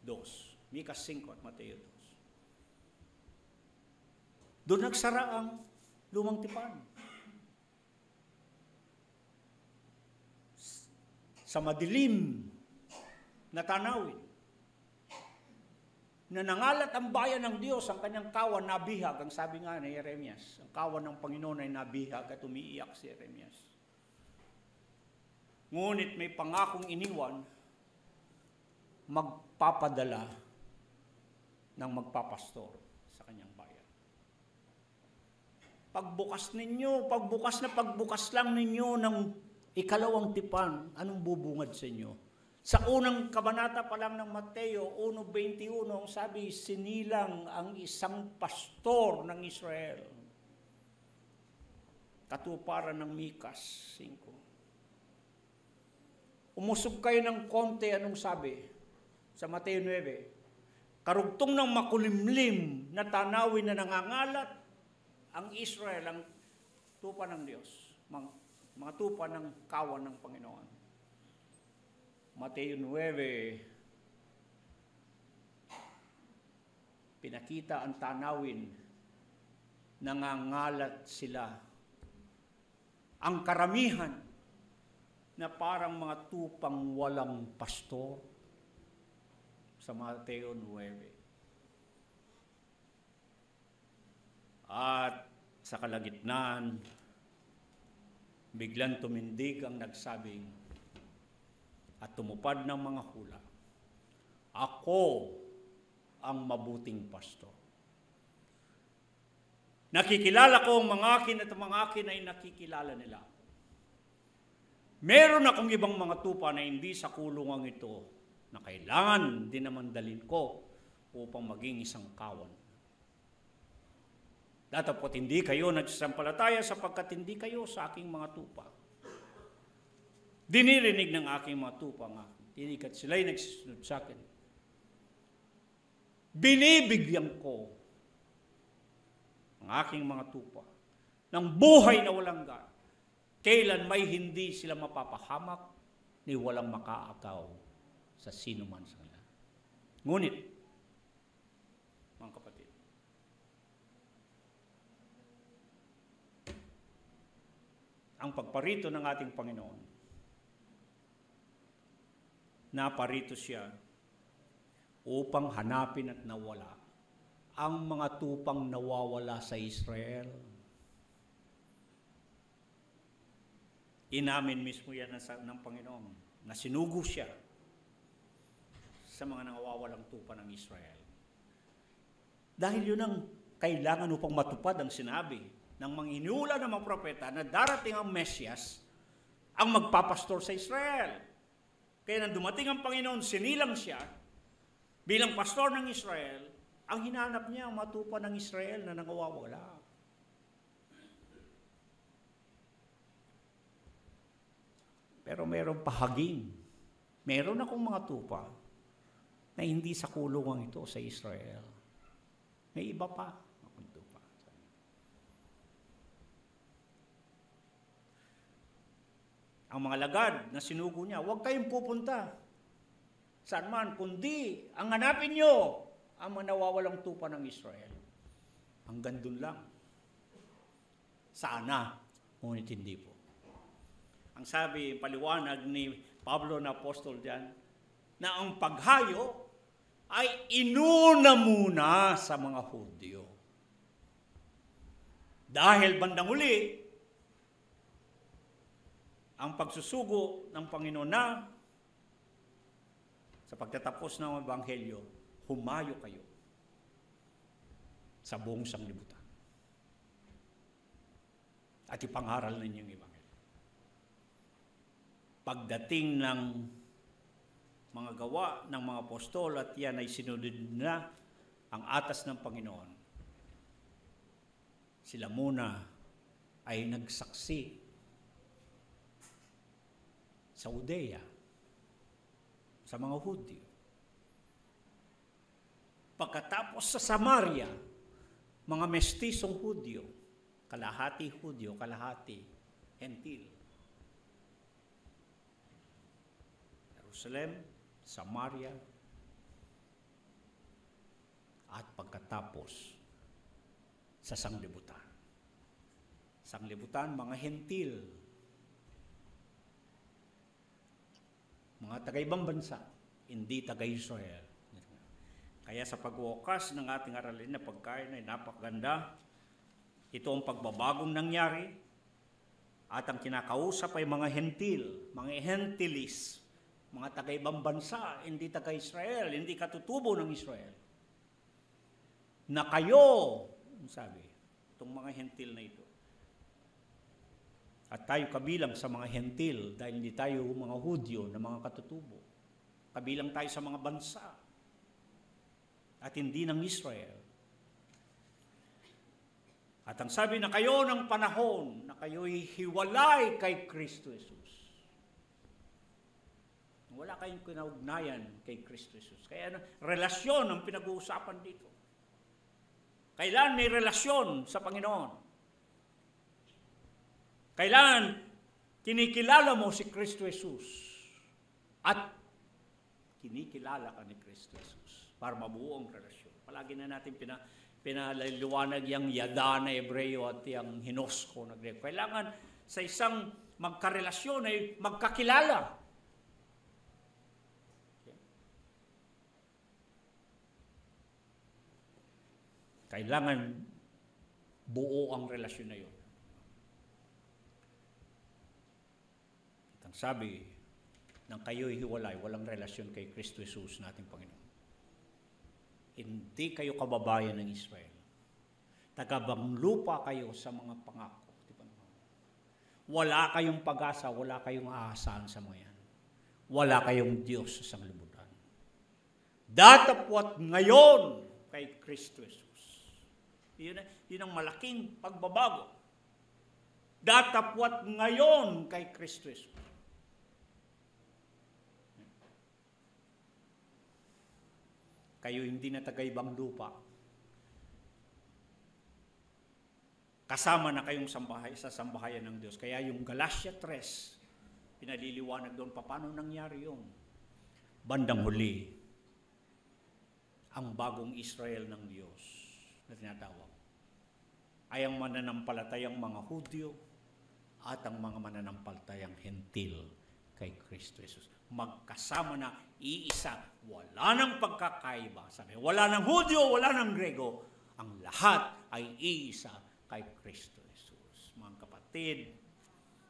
2. Mikas 5 at Mateo 2. Doon nagsara ang lumang tipan. Sa madilim na tanawin, na nangalat ang bayan ng Diyos, ang kanyang kawan nabihag. Ang sabi nga ni Jeremias, ang kawan ng Panginoon ay nabihag at umiiyak si Jeremias. Ngunit may pangakong iniwan, magpapadala ng magpapastor sa kanyang bayan. Pagbukas lang ninyo ng ikalawang tipan, anong bubungad sa inyo? Sa unang kabanata pa lang ng Mateo 1:21, ang sabi, sinilang ang isang pastor ng Israel. Katuparan ng Mikas 5. Umusog kayo ng konti, anong sabi? Sa Mateo 9, karugtong ng makulimlim na tanawin na nangangalat ang Israel, ang tupa ng Diyos, mga tupa ng kawan ng Panginoon. Mateo 9, pinakita ang tanawin, nangangalat sila. Ang karamihan na parang mga tupang walang pastor sa Mateo 9. At sa kalagitnaan, biglang tumindig ang nagsabing, at tumupad ng mga hula, ako ang mabuting pastor. Nakikilala ko ang mga akin at ang mga akin ay nakikilala nila. Meron akong ibang mga tupa na hindi sa kulungan ito na kailangan din naman dalhin ko upang maging isang kawan. Datapot hindi kayo nagsasampalataya sapagkat hindi kayo sa aking mga tupa. Dinirinig ng aking mga tupa nga, tinig at sila'y nagsisunod sa akin. Binibigyan ko ang aking mga tupa ng buhay na walang gan. Kailan may hindi sila mapapahamak ni walang makaagaw sa sino man sa kanila. Ngunit, mga kapatid, ang pagparito ng ating Panginoon. Naparito siya upang hanapin at nawala ang mga tupang nawawala sa Israel. Inamin mismo yan ng Panginoon na sinugo siya sa mga nawawalang tupa ng Israel. Dahil yun ang kailangan upang matupad ang sinabi ng mga iniula ng mga propeta na darating ang Mesyas ang magpapastor sa Israel. Kaya nang dumating ang Panginoon, sinilang siya bilang pastor ng Israel, ang hinanap niya ang matupa ng Israel na nangawawala. Pero mayroong pahaging. Meron akong mga tupa na hindi sa kulungan ito sa Israel. May iba pa akong tupa. Ang mga lagad na sinugo niya, huwag kayong pupunta saan man, kundi ang hanapin nyo ang mga nawawalang tupa ng Israel. Hanggang dun lang. Sana, ngunit hindi po. Ang sabi, paliwanag ni Pablo na apostol dyan, na ang paghayo ay inuna muna sa mga Hudyo. Dahil bandang huli, ang pagsusugo ng Panginoon na sa pagtatapos ng Ebanghelyo, humayo kayo sa buong sanglibutan. At ipangaral ninyo yung Ebanghelyo. Pagdating ng mga gawa ng mga apostol at yan ay sinunod na ang atas ng Panginoon, sila muna ay nagsaksi sa Judea, sa mga Hudyo. Pagkatapos sa Samaria, mga mestisong Hudyo, kalahati Hudyo, kalahati Hentil. Jerusalem, Samaria, at pagkatapos sa sanglibutan. Sanglibutan, mga Hentil, mga taga-ibang bansa, hindi taga-Israel. Kaya sa pagwakas ng ating aralin na pagkain ay napakaganda. Ito ang pagbabagong nangyari at ang kinakausap ay mga Hentil, mga Hentilis, mga taga-ibang bansa, hindi taga-Israel, hindi katutubo ng Israel. Na kayo, sabi, itong mga Hentil na ito. At tayo kabilang sa mga Hentil dahil hindi tayo mga Hudyo na mga katutubo. Kabilang tayo sa mga bansa at hindi ng Israel. At ang sabi na kayo ng panahon na kayo'y hiwalay kay Kristo Jesus. Wala kayong kinaugnayan kay Kristo Jesus. Kaya relasyon ang pinag-uusapan dito. Kailan may relasyon sa Panginoon? Kailan kinikilala mo si Kristo Jesus? At kinikilala ka ni Kristo Jesus para mabuo ang relasyon. Palagi na natin pinaliliwanag yung yada na Hebreo at yung hinosko na Grego. Kailangan sa isang magkarelasyon ay magkakilala. Kailangan buo ang relasyon na yun. At ang sabi ng kayo'y hiwalay, walang relasyon kay Kristo Jesus nating Panginoon. Hindi kayo kababayan ng Israel. Tagabanglupa kayo sa mga pangako. Wala kayong pag-asa, wala kayong aasahan sa mga yan. Wala kayong Diyos sa sanglibutan. Datapwat ngayon kay Kristo Jesus. Yun ang malaking pagbabago. Datapwat ngayon kay Kristo Jesus. Kayo hindi na taga-ibang lupa. Kasama na kayong sa sambahayan ng Diyos. Kaya yung Galatia 3, pinaliliwanag doon paano nangyari yun. Bandang huli, ang bagong Israel ng Diyos na tinatawag ay ang mananampalatayang mga Hudyo at ang mga mananampalatayang hentil kay Kristo Jesus. Magkasama na, iisa, wala nang pagkakaiba. Sabi, wala nang Hudyo, wala nang Grego. Ang lahat ay iisa kay Kristo Jesus. Mga kapatid,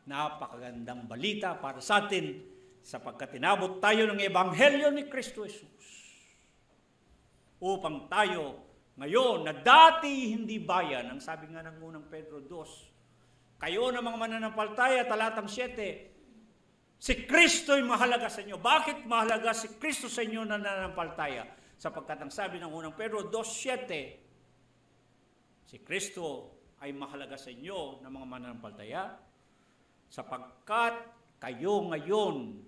napakagandang balita para sa atin sapagkat tinabot tayo ng Ebanghelyo ni Kristo Jesus. Upang tayo ngayon na dati hindi bayan, ang sabi nga ng unang Pedro 2, kayo na mga mananampalataya, talatang 7, si Kristo ay mahalaga sa inyo. Bakit mahalaga si Kristo sa inyo na nananampalataya? Sapagkat ang sabi ng unang Pedro 2:7, si Kristo ay mahalaga sa inyo na mga mananampalataya sapagkat kayo ngayon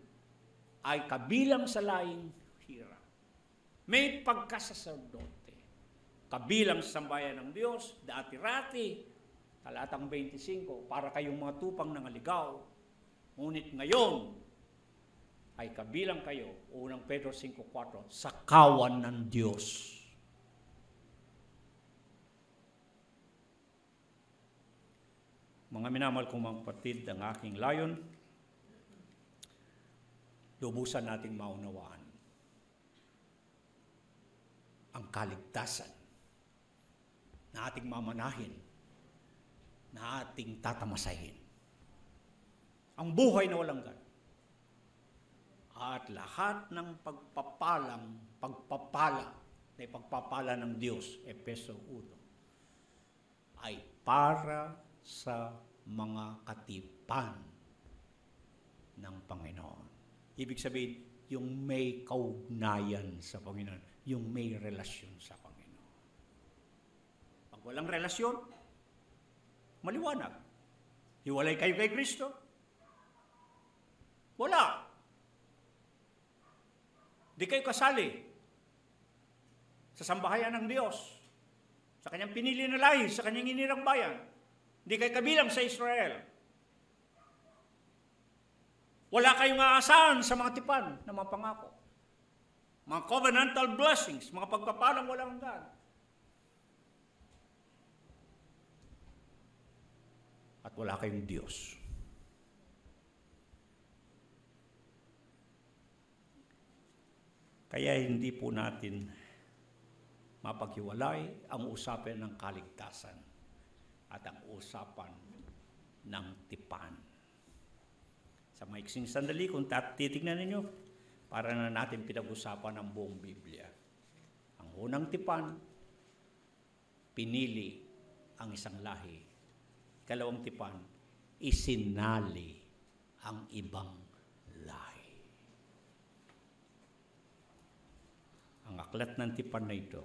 ay kabilang sa laing hirap. May pagkasaserdote. Kabilang sa sambayan ng Diyos, dati-rati, talatang 25, para kayong mga tupang nangaligaw. Ngunit ngayon, ay kabilang kayo, unang Pedro 5:4, sa kawan ng Diyos. Mga minamahal kong mga kapatid, ang aking layon, lubusan nating maunawaan ang kaligtasan na ating mamanahin, na ating tatamasahin. Ang buhay na walang hanggan. At lahat ng pagpapala ng Diyos, Efeso 1, ay para sa mga katipan ng Panginoon. Ibig sabihin, yung may kaugnayan sa Panginoon, yung may relasyon sa Panginoon. Pag walang relasyon, maliwanag. Hiwalay kayo kay Kristo? Wala. Di kayo kasali sa sambahayan ng Diyos, sa kanyang pinili na lahi, sa kanyang inirang bayan. Di kayo kabilang sa Israel. Wala kayong aasahan sa mga tipan na mga pangako. Mga covenantal blessings, mga pagpapalang walang hanggan. At wala kayong Diyos. Kaya hindi po natin mapaghiwalay ang usapan ng kaligtasan at ang usapan ng tipan. Sa maiksing sandali, kung titignan ninyo, para na natin pinag-usapan ang buong Biblia. Ang unang tipan, pinili ang isang lahi. Ikalawang tipan, isinali ang ibang lahi. Ang aklat ng tipan na ito,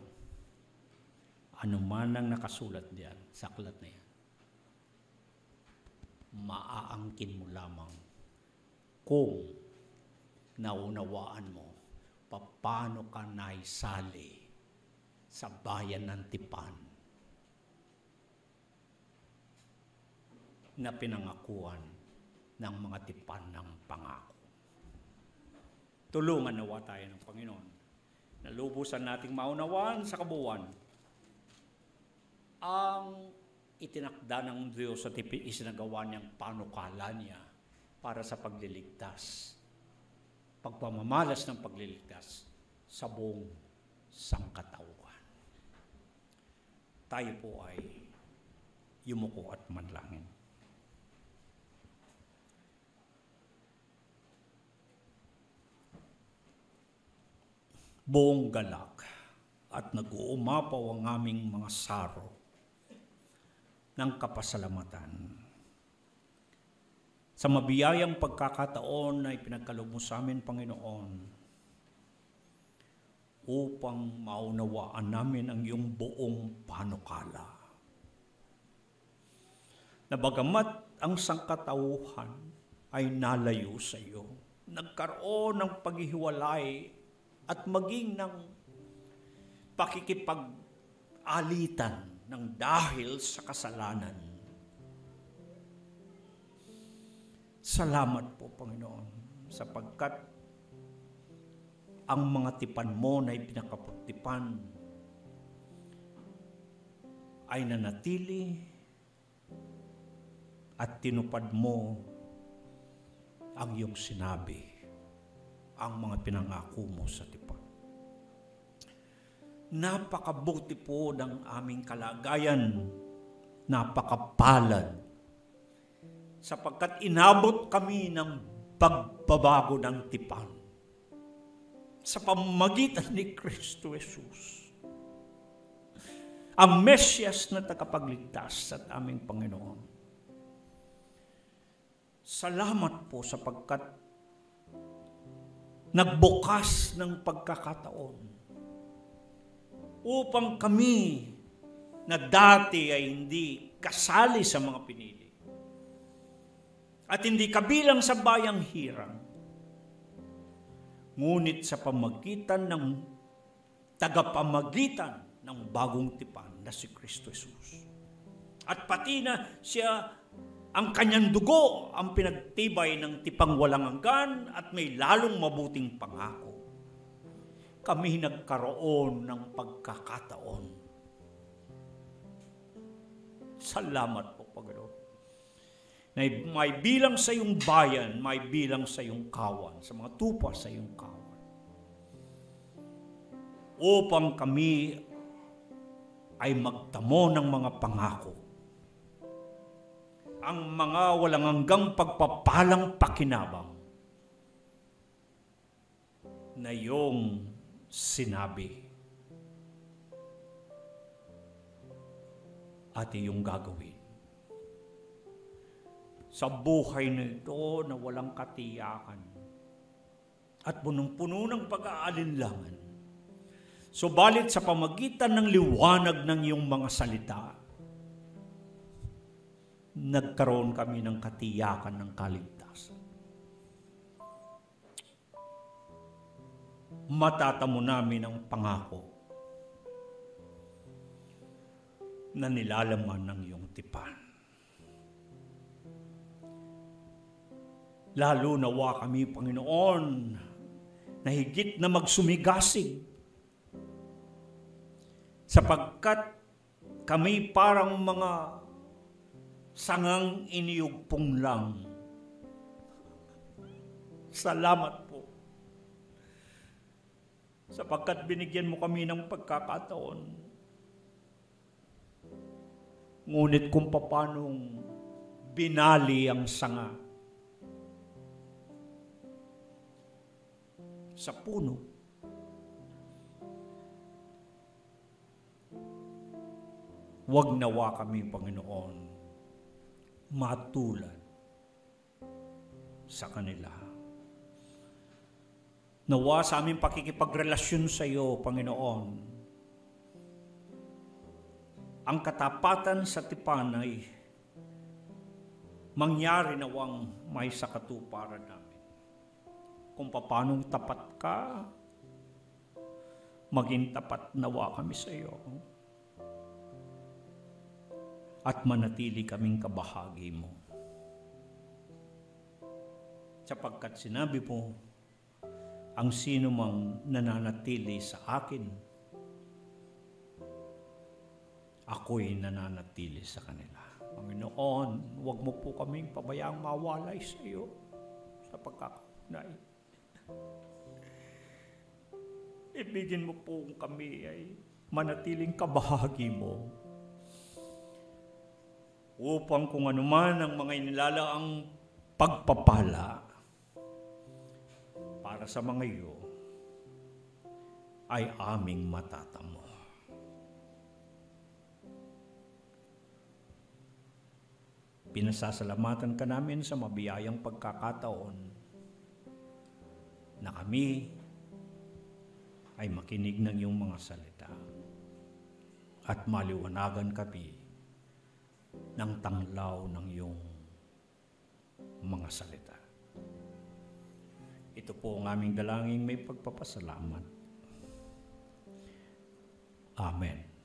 anuman ang nakasulat diyan sa aklat na yan, maaangkin mo lamang kung naunawaan mo paano ka naisali sa bayan ng tipan na pinangakuan ng mga tipan ng pangako. Tulungan nawa tayo ng Panginoon. Nalubusan nating maunawaan sa kabuuan ang itinakda ng Diyos at isinagawa niyang panukala niya para sa pagliligtas, pagpamamalas ng pagliligtas sa buong sangkatauhan. Tayo po ay yumuko at manlangin. Buong galak at nag-uumapaw ang aming mga saro ng kapasalamatan sa mabiyayang pagkakataon na ipinagkaloob mo sa amin, Panginoon, upang maunawaan namin ang iyong buong panukala. Na bagamat ang sangkatauhan ay nalayo sa iyo, nagkaroon ng paghihiwalay at maging ng pakikipag-alitan ng dahil sa kasalanan. Salamat po, Panginoon, sapagkat ang mga tipan mo na ipinakapagtipan ay nanatili at tinupad mo ang iyong sinabi, ang mga pinangako mo sa tipan. Napakabuti po ng aming kalagayan, napakapalad, sapagkat inabot kami ng pagbabago ng tipan sa pamamagitan ni Kristo Jesus, ang Mesyas na tagapagligtas at aming Panginoon. Salamat po sapagkat nagbukas ng pagkakataon upang kami na dati ay hindi kasali sa mga pinili at hindi kabilang sa bayang hirang, ngunit sa pamagitan ng tagapamagitan ng bagong tipan na si Kristo Jesus. At pati na siya, ang kanyang dugo ang pinagtibay ng tipang walang hanggan at may lalong mabuting pangako. Kami nagkaroon ng pagkakataon. Salamat po, Panginoon. May bilang sa iyong bayan, may bilang sa iyong kawan, sa mga tupa sa iyong kawan. Upang kami ay magtamo ng mga pangako. Ang mga walang hanggang pagpapalang pakinabang na iyong sinabi at iyong gagawin. Sa buhay na ito na walang katiyakan at punong-puno ng pag-aalinlangan, subalit sa pamagitan ng liwanag ng iyong mga salita, nagkaroon kami ng katiyakan ng kaligtasan. Matatamo namin ang pangako na nilalaman ng iyong tipan. Lalo nawa kami, Panginoon, na higit na magsumigasig, sapagkat kami parang mga sangang iniyugpong lang. Salamat po, sapagkat binigyan mo kami ng pagkakataon. Ngunit kung papanong binali ang sanga sa puno, wag nawa kami, Panginoon, matulad sa kanila. Nawa sa aming pakikipagrelasyon sa iyo, Panginoon, ang katapatan sa tipan ay mangyari nawang may sa katuparan namin. Kung paanong tapat ka, maging tapat nawa kami sa iyo. At manatili kaming kabahagi mo. Sapagkat sinabi mo, ang sino mang nananatili sa akin, ako'y nananatili sa kanila. Panginoon, huwag mo po kaming pabayaang mawalay sa iyo sa pagkakaunay. Ibigin mo po kami ay manatiling kabahagi mo, upang kung anuman ang mga inilalaang pagpapala para sa mga iyo ay aming matatamo. Pinasasalamatan ka namin sa mabiyayang pagkakataon na kami ay makinig ng iyong mga salita at maliwanagan kami ng tanglaw ng iyong mga salita. Ito po ang aming dalangin may pagpapasalamat. Amen.